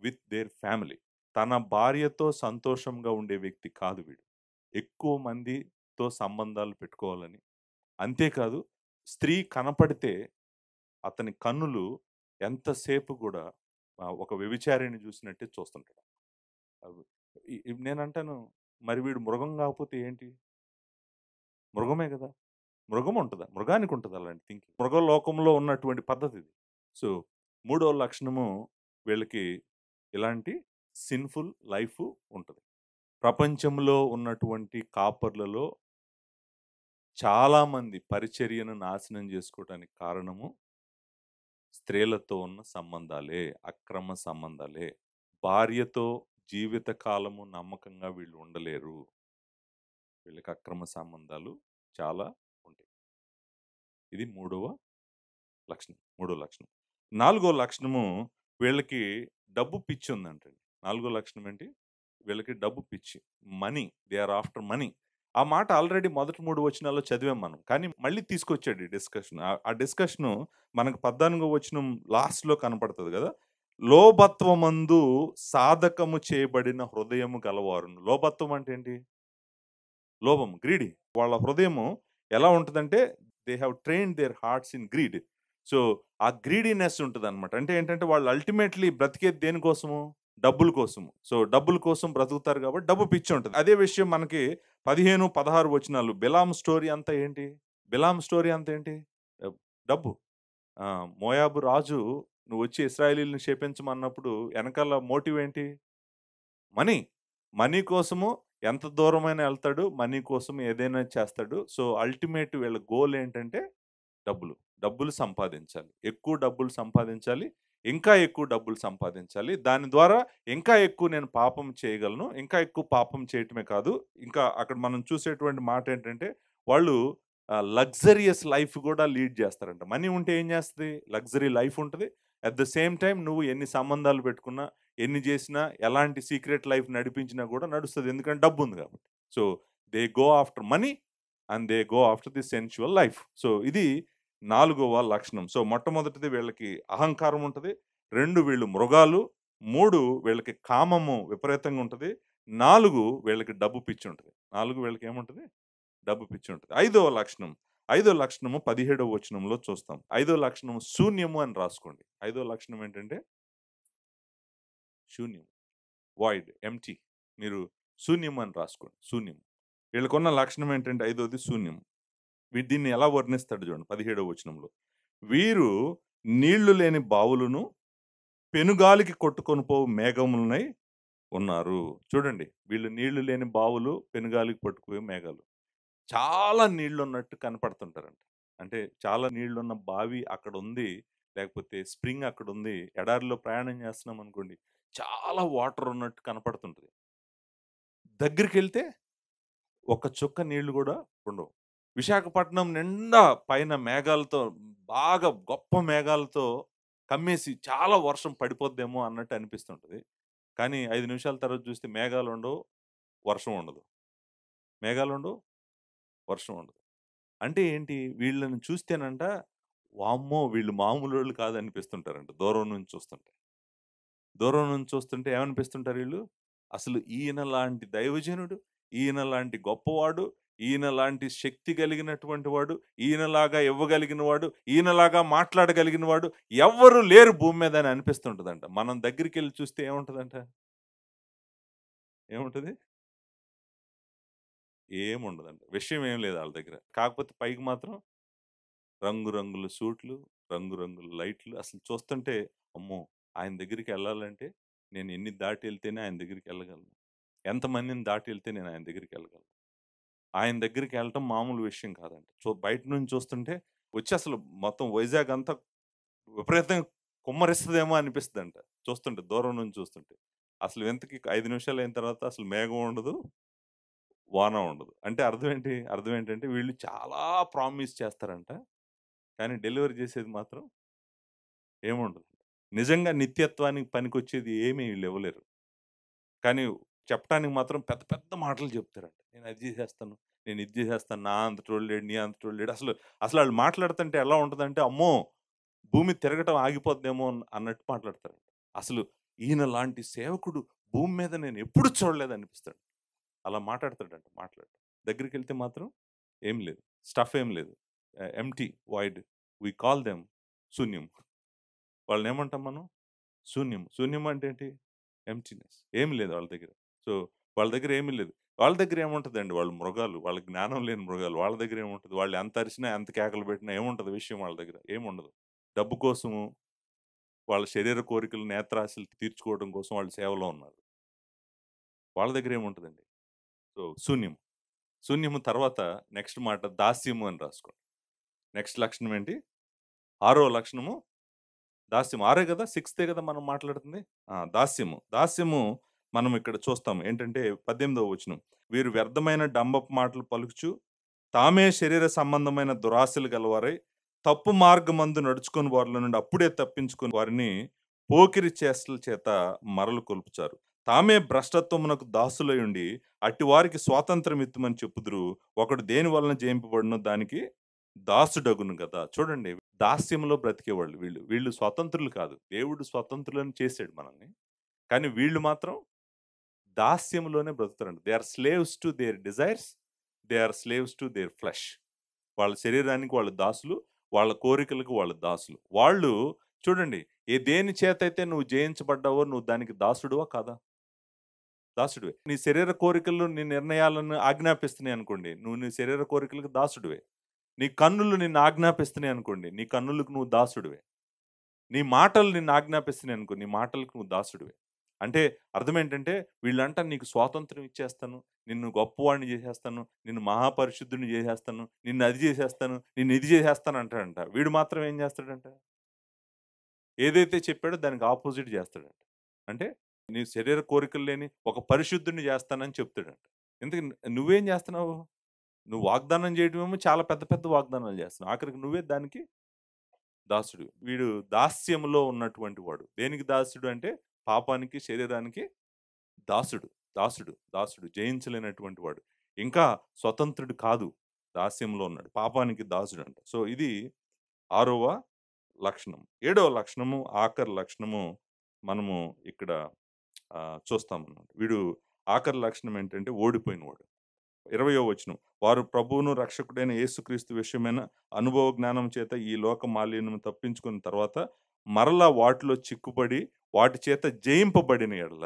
with their family. తన భార్యతో సంతోషంగా ఉండే వ్యక్తి కాదు వీడు. ఎక్కువ మందితో సంబంధాలు పెట్టుకోవాలని. అంతేకాదు స్త్రీ కనపడితే అతని కన్నులు ఎంతసేపు గూడా ఒక వ్యభిచారిణి చూసినట్టే చూస్తుంటాడు. అవ్ నేనంటాను మరి వీడు మృగం గాకపోతే ఏంటి? మృగమే గదా! మృగం ఉంటదా? మృగానికి ఉంటదా అలాంటి థింకింగ్? మృగలోకంలో ఉన్నటువంటి పద్ధతిది. సో, మూడో లక్షణము వీళ్ళకి ఇలాంటి సిన్‌ఫుల్ లైఫు ఉంటది. ప్రపంచంలో ఉన్నటువంటి కాపర్లలో చాలామంది పరిచర్యను నాశనం జేసుకోవటానికి కారణము స్త్రీలతో ఉన్న సంబంధాలే. అక్రమ సంబంధాలే. భార్యతో జీవిత కాలము నమ్మకంగా వీళ్ళు ఉండలేరు. వీళ్ళకి అక్రమ సంబంధాలు చాలా ఉంటాయి. ఇది మూడో లక్షణం. నాలుగో లక్షణము, వీళ్ళకి డబ్బు పిచ్చి ఉందంటండి. నాలుగో లక్షణం ఏంటి? వీళ్ళకి డబ్బు పిచ్చి. Money. They are after money. ఆ మాట ఆల్రెడీ మొదటి 3 వచనాల్లో చదివాం మనం. కానీ మళ్ళీ తీసుకొచ్చాడు ఈ డిస్కషన్. ఆ డిస్కషను మనకు 14వ వచనం లాస్ట్‌లో కనపడతది గదా! లోభత్వమందు సాధకము చేయబడిన హృదయము గలవారును. లోభత్వం అంటే ఏంటి? లోభం, గ్రీడీ. వాళ్ళ హృదయము ఎలా ఉంటదంటే, they have trained their hearts in greed. So, ఆ గ్రీడీనెస్ ఉంటదనమాట. అంటే ఏంటంటే, వాళ్ళు అల్టిమేట్‌లీ బ్రతికేది దేనికోసము? డబ్బుల కోసము. సో, డబ్బుల కోసం బ్రతుకుతారు కాబట్టి డబ్బు పిచ్చి ఉంటది. అదే విషయం మనకి 15, 16 వచనాలు బిలామ్ స్టోరీ అంతా ఏంటి? బిలామ్ స్టోరీ అంతా ఏంటి? డబ్ డబ్బు. మోయాబు రాజు నువ్వొచ్చి ఇశ్రాయేలీయులని శపించమన్నప్పుడు ఎనకాల మోటివ్ ఏంటి? మనీ. మనీ కోసము ఎంత దూరమైనా ఎళ్తాడు. మనీ కోసం ఏదైనా చేస్తాడు. సో, అల్టిమేట్ వీళ్ళ గోల్ ఏంటంటే డబ్బులు. డబ్బులు సంపాదించాలి. ఎక్కువ డబ్బులు సంపాదించాలి. ఇంకా ఎక్కువ డబ్బులు సంపాదించాలి. దాని ద్వారా ఇంకా ఎక్కువ నేను పాపం చేయగలను. ఇంకా ఎక్కువ పాపం చేయటమే కాదు, ఇంకా అక్కడ మనం చూసేటువంటి మాట ఏంటంటే, వాళ్ళు లగ్జరియస్ లైఫ్ గూడా లీడ్ చేస్తారంట. మనీ ఉంటే ఏం చేస్తది? లగ్జరీ లైఫ్ ఉంటది. అట్ ద సేమ్ టైమ్ నువ్వు ఎన్ని సంబంధాలు పెట్టుకున్నా, ఎన్ని చేసినా, ఎలాంటి సీక్రెట్ లైఫ్ నడిపించినా కూడా నడుస్తది. ఎందుకంటే డబ్బుంది కాబట్టి. So, they go after money and they go after the sensual life. So, ఇది నాలుగవ లక్షణం. సో, మొట్టమొదటిది వీళ్ళకి అహంకారం ఉంటది. 2 వీళ్ళు మృగాలు. 3 వీళ్ళకి కామము విపరీతంగా ఉంటది. 4 వీళ్ళకి డబ్బు పిచ్చి ఉంటది. 4 వీళ్ళకి ఏముంటది? డబ్బు పిచ్చి ఉంటది. ఐదో లక్షణము 17వ వచనంలో చూస్తాం. ఐదో లక్షణం శూన్యము అని రాసుకోండి. ఐదో లక్షణం ఏంటంటే శూన్యం. Void, empty. మీరు శూన్యం అని రాసుకోండి. శూన్యం. వీళ్ళకున్న లక్షణం ఏంటంటే ఐదోది శూన్యం. దీన్ని ఎలా వర్ణిస్తాడు చూడండి 17వ వచనంలో. వీరు నీళ్లు లేని బావులను, పెనుగాలికి కొట్టుకొని పోవు మేఘములనై ఉన్నారు. చూడండి, వీళ్ళు నీళ్లు లేని బావులు, పెనుగాలికి పట్టుకుపోయే మేఘాలు. చాలా నీళ్లున్నట్టు కనపడుతుంటారంట. అంటే చాలా నీళ్లున్న బావి అక్కడుంది. లేకపోతే స్ప్రింగ్ అక్కడుంది. ఎడారిలో ప్రయాణం చేస్తున్నామనుకోండి, చాలా వాటర్ ఉన్నట్టు కనపడుతుంటది. దగ్గరికెళ్తే ఒక్క చుక్క నీళ్లు గూడా ఉండవు. విశాఖపట్నం నిండా పైన మేఘాలతో, బాగా గొప్ప మేఘాలతో కమ్మేసి చాలా వర్షం పడిపోద్దేమో అన్నట్టు అనిపిస్తుంటది. కానీ 5 నిమిషాల తర్వాత చూస్తే మేఘాలుండవు, వర్షం ఉండదు. మేఘాలుండవు, వర్షం ఉండదు. అంటే ఏంటి? వీళ్ళని చూస్తేనంట, వామ్మో! వీళ్ళు మామూలోళ్ళు కాదనిపిస్తుంటారంట దూరం నుంచి చూస్తుంటే. దూరం నుంచి చూస్తుంటే ఏమనిపిస్తుంటారు వీళ్ళు? అసలు ఈయన లాంటి దైవజనుడు, ఈయన లాంటి గొప్పవాడు, ఈయన లాంటి శక్తి కలిగినటువంటి వాడు, ఈయనలాగా ఇవ్వగలిగిన వాడు, ఈయనలాగా మాట్లాడగలిగిన వాడు ఎవ్వరు లేరు భూమి మీద అని అనిపిస్తుంటదంట. మనం దగ్గరికెళ్లి చూస్తే ఏముంటదంట? ఏముంటది? ఏముండదంట. విషయం ఏం లేదు ఆళ్ళ దగ్గర. కాకపోతే పైకి మాత్రం రంగురంగుల సూట్లు, రంగురంగుల లైట్లు. అసలు చూస్తుంటే అమ్మో! ఆయన దగ్గరికెళ్ళాలంటే నేను ఎన్ని దాటి ఎళ్తేనే ఆయన దగ్గరికెళ్ళగలను. ఎంతమందిని దాటి ఎళ్తే నేను ఆయన దగ్గరికెళ్ళగలను. ఆయన దగ్గరికెళ్ళటం మామూలు విషయం కాదంట. బయట నుంచి చూస్తుంటే వచ్చి అసలు మొత్తం వైజాగ్ అంతా విపరీతంగా కుమ్మరిస్తదేమో అనిపిస్తదంట. చూస్తుంటే, దూరం నుంచి చూస్తుంటే. అసలు ఇంతకి 5 నిమిషాలయిన తర్వాత అసలు మేఘం ఉండదు, వాన ఉండదు. అంటే అర్థం ఏంటి? అర్థం ఏంటంటే వీళ్ళు చాలా ప్రామిస్ చేస్తారంట. కానీ డెలివరీ చేసేది మాత్రం ఏముండదు. నిజంగా నిత్యత్వానికి పనికొచ్చేది ఏమి వీళ్ళివ్వలేరు. కానీ చెప్పటానికి మాత్రం పెద్ద పెద్ద మాటలు చెప్తారంట. నేను అది చేసేస్తాను, నేను ఇది చేసేస్తాను, నా అంతటోడు లేడు, నీ అంతటోడు లేడు. అసలు ఆళ్ళు మాట్లాడుతుంటే ఎలా ఉంటదంటే, అమ్మో! భూమి తిరగటం ఆగిపోద్దేమో అన్నట్టు మాట్లాడతారు. అసలు ఈయన లాంటి సేవకుడు భూమి మీద నేను ఎప్పుడు చూడలేదనిపిస్తాడు. అలా మాట్లాడతాడంట మాట్లాడు. దగ్గరికెళ్తే మాత్రం ఏం లేదు. స్టఫ్ ఏం లేదు. Empty, void. We call them శూన్యం. వాళ్ళనేమంటాం మనం? శూన్యం. శూన్యం అంటే ఏంటి? ఎంప్టీనెస్. ఏమి లేదు వాళ్ళ దగ్గర. సో, వాళ్ళ దగ్గర ఏమీ లేదు. వాళ్ళ దగ్గర ఏముంటదండి? వాళ్ళు మృగాలు. వాళ్ళ జ్ఞానం లేని మృగాలు. వాళ్ళ దగ్గర ఏముంటది? వాళ్ళు ఎంత అరిసినా, ఎంత కేకలు పెట్టినా ఏముంటది విషయం వాళ్ళ దగ్గర? ఏముండదు. డబ్బు కోసము, వాళ్ళ శరీర కోరికలు, నేత్రాశలు తీర్చుకోవడం కోసం వాళ్ళు సేవలో ఉన్నారు. వాళ్ళ దగ్గర ఏముంటదండి? సో, శూన్యం. శూన్యము తర్వాత నెక్స్ట్ మాట దాస్యము అని రాసుకోండి. నెక్స్ట్ లక్షణం ఏంటి? ఆరో లక్షణము దాస్యం. ఆరే కదా! సిక్స్తే కదా మనం మాట్లాడుతుంది. దాస్యము. దాస్యము మనం ఇక్కడ చూస్తాం. ఏంటంటే 18వ వచనం. వీరు వ్యర్థమైన డంబపు మాటలు పలుకుచు, తామే శరీర సంబంధమైన దురాశలు గలవారై, తప్పు మార్గమందు నడుచుకొని వారిలో నుండి అప్పుడే తప్పించుకొని వారిని పోకిరి చేష్టల చేత మరలు కొల్పుచారు. తామే భ్రష్టత్వమునకు దాసులై ఉండి అట్టి వారికి స్వాతంత్రం ఇత్తుమని చెప్పుదురు. ఒకడు దేని వలన జయింపబడునో దానికి దాసుడగును కదా. చూడండి, దాస్యంలో బ్రతికేవాళ్ళు వీళ్ళు. వీళ్ళు స్వతంత్రులు కాదు. దేవుడు స్వతంత్రులను చేసాడు మనల్ని. కానీ వీళ్ళు మాత్రం దాస్యంలోనే బ్రతుకుతారంట. They are slaves to their desires. They are slaves to their flesh. వాళ్ళ శరీరానికి వాళ్ళు దాసులు. వాళ్ళ కోరికలకు వాళ్ళు దాసులు. వాళ్ళు చూడండి, దేని చేతైతే నువ్వు జయించబడ్డావో నువ్వు దానికి దాసుడువా కాదా? దాసుడివే. నీ శరీర కోరికలు నీ నిర్ణయాలను ఆజ్ఞాపిస్తున్నాయి అనుకోండి, నువ్వు నీ శరీర కోరికలకు దాసుడివే. నీ కన్నులు నిన్ను ఆజ్ఞాపిస్తున్నాయి అనుకోండి, నీ కన్నులకు నువ్వు దాసుడివే. నీ మాటలు నిన్ను ఆజ్ఞాపిస్తున్నాయి అనుకో, నీ మాటలకు నువ్వు దాసుడివే. అంటే అర్థం ఏంటంటే, వీళ్ళంట నీకు స్వాతంత్రం ఇచ్చేస్తాను, నిన్ను గొప్పవాడిని చేసేస్తాను, నిన్ను మహాపరిశుద్ధుని చేసేస్తాను, నిన్ను అది చేసేస్తాను, నిన్ను ఇది చేసేస్తాను అంటాడంట. వీడు మాత్రం ఏం చేస్తాడంట, ఏదైతే చెప్పాడో దానికి ఆపోజిట్ చేస్తాడంట. అంటే నీ శరీర కోరికలు లేని ఒక పరిశుద్ధుని చేస్తానని చెప్తాడంట. ఎందుకు నువ్వేం చేస్తున్నావు? నువ్వు వాగ్దానం చేయడమేమో చాలా పెద్ద పెద్ద వాగ్దానాలు చేస్తున్నావు. ఆఖరికి నువ్వే దానికి దాసుడు. వీడు దాస్యంలో ఉన్నటువంటి వాడు. దేనికి దాసుడు అంటే పాపానికి, శరీరానికి దాసుడు. దాసుడు. దాసుడు. జయించలేనటువంటి వాడు. ఇంకా స్వతంత్రుడు కాదు. దాస్యంలో ఉన్నాడు. పాపానికి దాసుడు అంట. సో ఇది 6వ లక్షణం. 7వ లక్షణము, ఆఖరి లక్షణము మనము ఇక్కడ చూస్తామన్నమాట. వీడు ఆఖరి లక్షణం ఏంటంటే ఓడిపోయినవాడు. 20వ వచనం. వారు ప్రభువును రక్షకుడైన యేసుక్రీస్తు విషయమైన అనుభవ జ్ఞానం చేత ఈ లోక మాలిన్యము తప్పించుకున్న తర్వాత మరలా వాటిలో చిక్కుబడి వాటి చేత జయింపబడిన ఎడల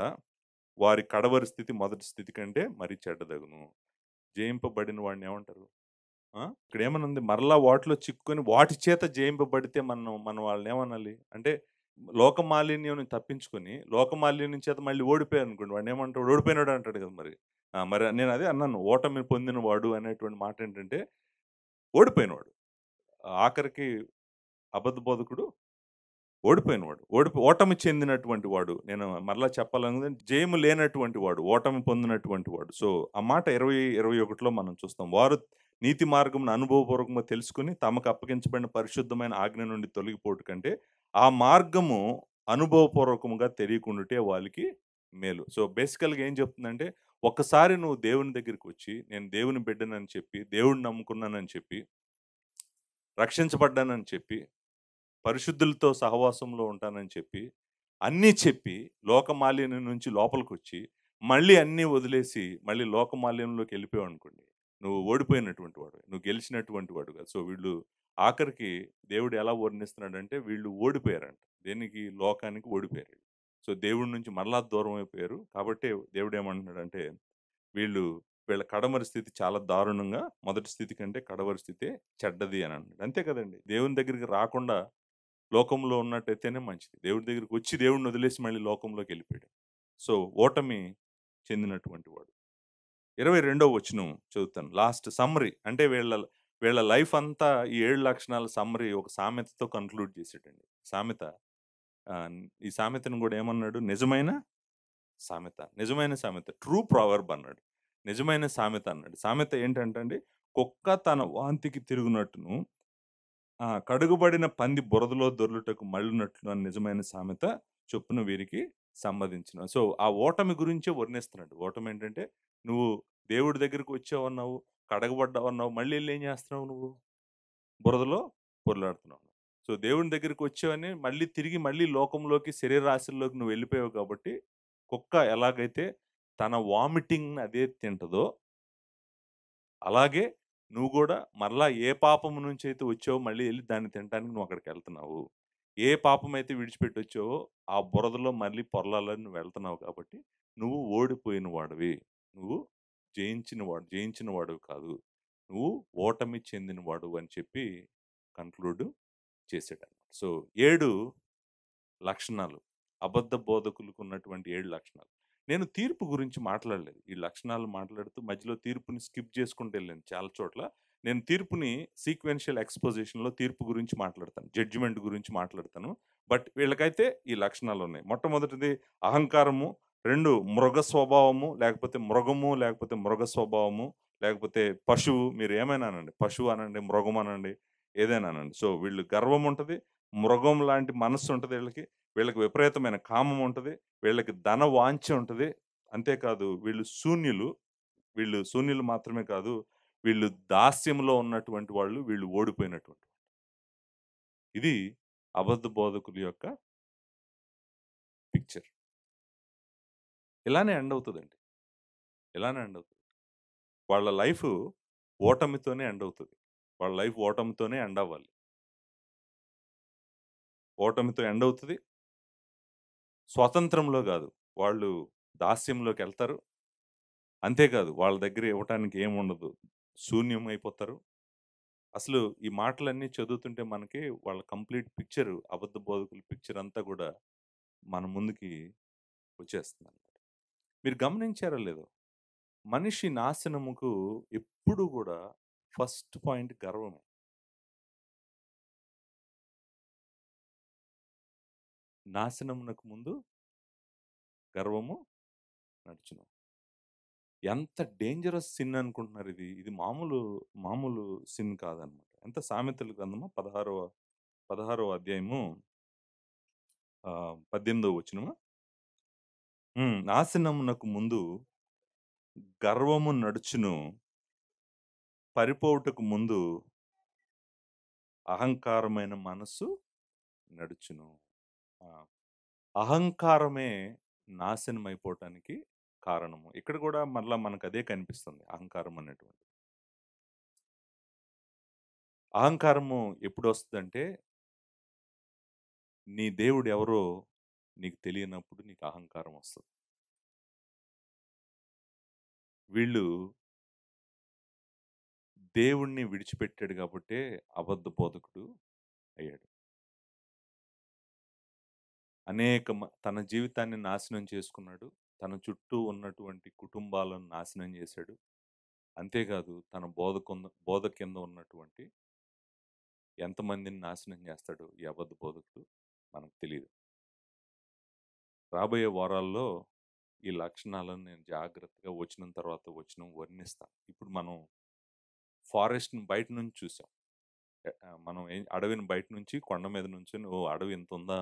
వారి కడవరి స్థితి మొదటి స్థితి కంటే మరి చెడ్డదగును. జయింపబడిన వాడిని ఏమంటారు? ఇక్కడ ఏమనుంది? మరలా వాటిలో చిక్కుకొని వాటి చేత జయింపబడితే మనం వాళ్ళని ఏమనాలి అంటే, లోక మాలిన్యం తప్పించుకొని లోక మాలిన్యం చేత మళ్ళీ ఓడిపోయారు అనుకోండి, వాడిని ఏమంటాడు? ఓడిపోయినాడు అంటాడు కదా. మరి నేను అదే అన్నాను, ఓటమి పొందిన వాడు అనేటువంటి మాట ఏంటంటే ఓడిపోయినవాడు. ఆఖరికి అబద్ధ బోధకుడు ఓడిపోయినవాడు. ఓటమి చెందినటువంటి వాడు. నేను మరలా చెప్పాలనుకుంది, జయము లేనటువంటి వాడు, ఓటమి పొందినటువంటి వాడు. సో ఆ మాట 20-21లో మనం చూస్తాం. వారు నీతి మార్గమును అనుభవపూర్వకంగా తెలుసుకుని తమకు అప్పగించబడిన పరిశుద్ధమైన ఆజ్ఞ నుండి తొలగిపోటు కంటే ఆ మార్గము అనుభవపూర్వకంగా తెలియకుండాటే వాళ్ళకి మేలు. సో బేసికల్గా ఏం చెప్తుందంటే, ఒక్కసారి నువ్వు దేవుని దగ్గరికి వచ్చి నేను దేవుని బిడ్డనని చెప్పి, దేవుడిని నమ్ముకున్నానని చెప్పి, రక్షించబడ్డానని చెప్పి, పరిశుద్ధులతో సహవాసంలో ఉంటానని చెప్పి, అన్నీ చెప్పి లోకమాల్యం నుంచి లోపలికి వచ్చి మళ్ళీ అన్నీ వదిలేసి మళ్ళీ లోకమాల్యంలోకి వెళ్ళిపోయావు అనుకోండి, నువ్వు ఓడిపోయినటువంటి వాడు, నువ్వు గెలిచినటువంటి వాడు కాదు. సో వీళ్ళు ఆఖరికి దేవుడు ఎలా వర్ణిస్తున్నాడంటే, వీళ్ళు ఓడిపోయారంట. దేనికి? లోకానికి ఓడిపోయారు. సో దేవుడి నుంచి మరలా దూరం అయిపోయారు. కాబట్టి దేవుడు ఏమంటున్నాడంటే, వీళ్ళ కడమరి స్థితి చాలా దారుణంగా, మొదటి స్థితి కంటే కడవరి స్థితి చెడ్డది అని అన్నాడు. అంతే కదండి. దేవుని దగ్గరికి రాకుండా లోకంలో ఉన్నట్టయితేనే మంచిది. దేవుడి దగ్గరికి వచ్చి దేవుడిని వదిలేసి మళ్ళీ లోకంలోకి వెళ్ళిపోయాడు. సో ఓటమి చెందినటువంటి వాడు. 22వ వచనం చదువుతాను. Last summary. అంటే వీళ్ళ లైఫ్ అంతా ఈ 7 లక్షణాల సమ్మరీ ఒక సామెతతో కన్క్లూడ్ చేసాడండి. సామెత, ఈ సామెతను కూడా ఏమన్నాడు? నిజమైన సామెత. నిజమైన సామెత, ట్రూ ప్రావర్బ్ అన్నాడు. నిజమైన సామెత అన్నాడు. సామెత ఏంటంటే అండి, కుక్క తన వాంతికి తిరుగునట్టును కడుగుబడిన పంది బురదలో దొర్లుటకు మళ్ళునట్లు అని నిజమైన సామెత చొప్పున వీరికి సంబంధించిన. సో ఆ ఓటమి గురించే వర్ణిస్తున్నాడు. ఓటమి ఏంటంటే, నువ్వు దేవుడి దగ్గరికి వచ్చావన్నావు, కడగబడ్డావన్నావు, మళ్ళీ వెళ్ళి ఏం చేస్తున్నావు? నువ్వు బురదలో పొర్లాడుతున్నావు. సో దేవుని దగ్గరికి వచ్చావని మళ్ళీ తిరిగి మళ్ళీ లోకంలోకి, శరీరాశల్లోకి నువ్వు వెళ్ళిపోయావు. కాబట్టి కుక్క ఎలాగైతే తన వామిటింగ్ అదే తింటదో, అలాగే నువ్వు కూడా మరలా ఏ పాపము నుంచి అయితే వచ్చావో మళ్ళీ వెళ్ళి దాన్ని తినడానికి నువ్వు అక్కడికి వెళ్తున్నావు. ఏ పాపం అయితే విడిచిపెట్టి వచ్చావో ఆ బురదలో మళ్ళీ పొరలాలని నువ్వు వెళ్తున్నావు. కాబట్టి నువ్వు ఓడిపోయిన వాడివి. నువ్వు జయించిన వాడివి కాదు. నువ్వు ఓటమి చెందిన వాడు అని చెప్పి కన్క్లూడ్ చేసాడు. సో 7 లక్షణాలు, అబద్ధ బోధకులకు ఉన్నటువంటి 7 లక్షణాలు. నేను తీర్పు గురించి మాట్లాడలేదు. ఈ లక్షణాలు మాట్లాడుతూ మధ్యలో తీర్పుని స్కిప్ చేసుకుంటూ వెళ్ళాను చాలా చోట్ల. నేను తీర్పుని సీక్వెన్షియల్ ఎక్స్‌పోజిషన్‌లో తీర్పు గురించి మాట్లాడతాను. జడ్జిమెంట్ గురించి మాట్లాడతాను. బట్ వీళ్ళకైతే ఈ లక్షణాలు ఉన్నాయి. మొట్టమొదటిది అహంకారము, 2 మృగ స్వభావము, లేకపోతే మృగము, లేకపోతే మృగ స్వభావము, లేకపోతే పశువు. మీరు ఏమైనా అనండి. పశువు అనండి, మృగం అనండి. ఏదైనానండి. సో, వీళ్ళు గర్వం ఉంటది. మృగం లాంటి మనస్సు ఉంటది వీళ్ళకి. వీళ్ళకి విపరీతమైన కామం ఉంటది. వీళ్ళకి ధన వాంఛ ఉంటది. అంతేకాదు వీళ్ళు శూన్యులు మాత్రమే కాదు, వీళ్ళు దాస్యంలో ఉన్నటువంటి వాళ్ళు, వీళ్ళు ఓడిపోయినటువంటి. ఇది అబద్ధ బోధకుల యొక్క పిక్చర్. ఇలానే ఎండ్ అవుతదండి. ఇలానే ఎండ్ అవుతది. వాళ్ళ లైఫు ఓటమితోనే ఎండ్ అవుతది. వాళ్ళ లైఫ్ ఓటమితోనే ఎండ్ అవ్వాలి. ఓటమితో ఎండ్ అవుతది. స్వాతంత్రంలో గాదు. వాళ్ళు దాస్యంలోకెళ్తారు. అంతేకాదు వాళ్ళ దగ్గర ఇవ్వటానికి ఏముండదు. శూన్యమైపోతారు. అసలు ఈ మాటలన్నీ చదువుతుంటే మనకి వాళ్ళ కంప్లీట్ పిక్చరు, అబద్ధ బోధకుల పిక్చర్ అంతా గూడా మన ముందుకి వచ్చేస్తుందనమాట. మీరు గమనించారో లేదో, మనిషి నాశనముకు ఎప్పుడు గూడా ఫస్ట్ పాయింట్ గర్వమే. నాశనమునకు ముందు గర్వము నడుచును. ఎంత డేంజరస్ సిన్ అనుకుంటున్నారు ఇది. ఇది మామూలు సిన్ కాదనమాట. ఎంత సామెతల గ్రంథము 16వ అధ్యాయము 18వ వచనము. నాశనమునకు ముందు గర్వము నడుచును. పరిపోవుటకు ముందు అహంకారమైన మనస్సు నడుచును. ఆ! అహంకారమే నాశనమైపోవటానికి కారణము. ఇక్కడ గూడా మరలా మనకదే కనిపిస్తుంది. అహంకారం అనేటువంటిది. అహంకారము ఎప్పుడొస్తదంటే, నీ దేవుడెవరో నీకు తెలియనప్పుడు నీకు అహంకారం వస్తది. వీళ్ళు దేవుడిని విడిచిపెట్టాడు గాబట్టే అబద్ధ బోధకుడు అయ్యాడు. తన జీవితాన్ని నాశనం చేసుకున్నాడు. తన చుట్టూ ఉన్నటువంటి కుటుంబాలను నాశనం చేశాడు. అంతేకాదు తన బోధ కింద ఉన్నటువంటి ఎంతమందిని నాశనం చేస్తాడు ఈ అబద్ధ బోధకుడు మనకు తెలీదు. రాబోయే వారాల్లో ఈ లక్షణాలను నేను జాగ్రత్తగా వచనం తర్వాత వచనం వర్ణిస్తాను. ఇప్పుడు మనం ఫారెస్ట్‌ని బయట నుంచి చూసాం. మనం అడవిని బయట నుంచి కొండ మీద నుంచొని ఓ అడవి ఇంతుందా?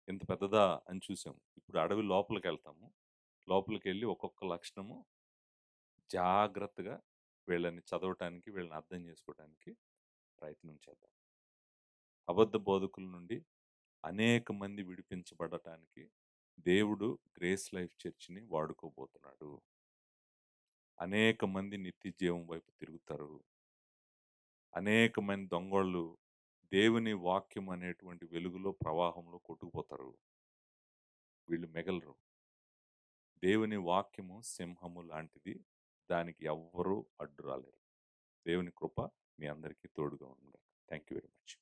ఇంత పెద్దదా? అని చూసాం. ఇప్పుడు అడవి లోపలికెళ్తాము. లోపలికెళ్ళి ఒక్కొక్క లక్షణము జాగ్రత్తగా వీళ్ళని చదవటానికి, వీళ్ళని అర్థం చేసుకోవటానికి ప్రయత్నం చేద్దాం. అబద్ధ బోధకుల నుండి అనేక మంది విడిపించబడటానికి దేవుడు గ్రేస్ లైఫ్ చర్చిని వాడుకోబోతున్నాడు. అనేక మంది నిత్య జీవం వైపు తిరుగుతారు. అనేక మంది దొంగోళ్ళు దేవుని వాక్యం అనేటువంటి వెలుగులో ప్రవాహంలో కొట్టుకుపోతారు. వీళ్ళు మిగలరు. దేవుని వాక్యము సింహము లాంటిది. దానికి ఎవ్వరూ అడ్డు రాలేరు. దేవుని కృప మీ అందరికీ తోడుగా ఉండుగాక. Thank you very much.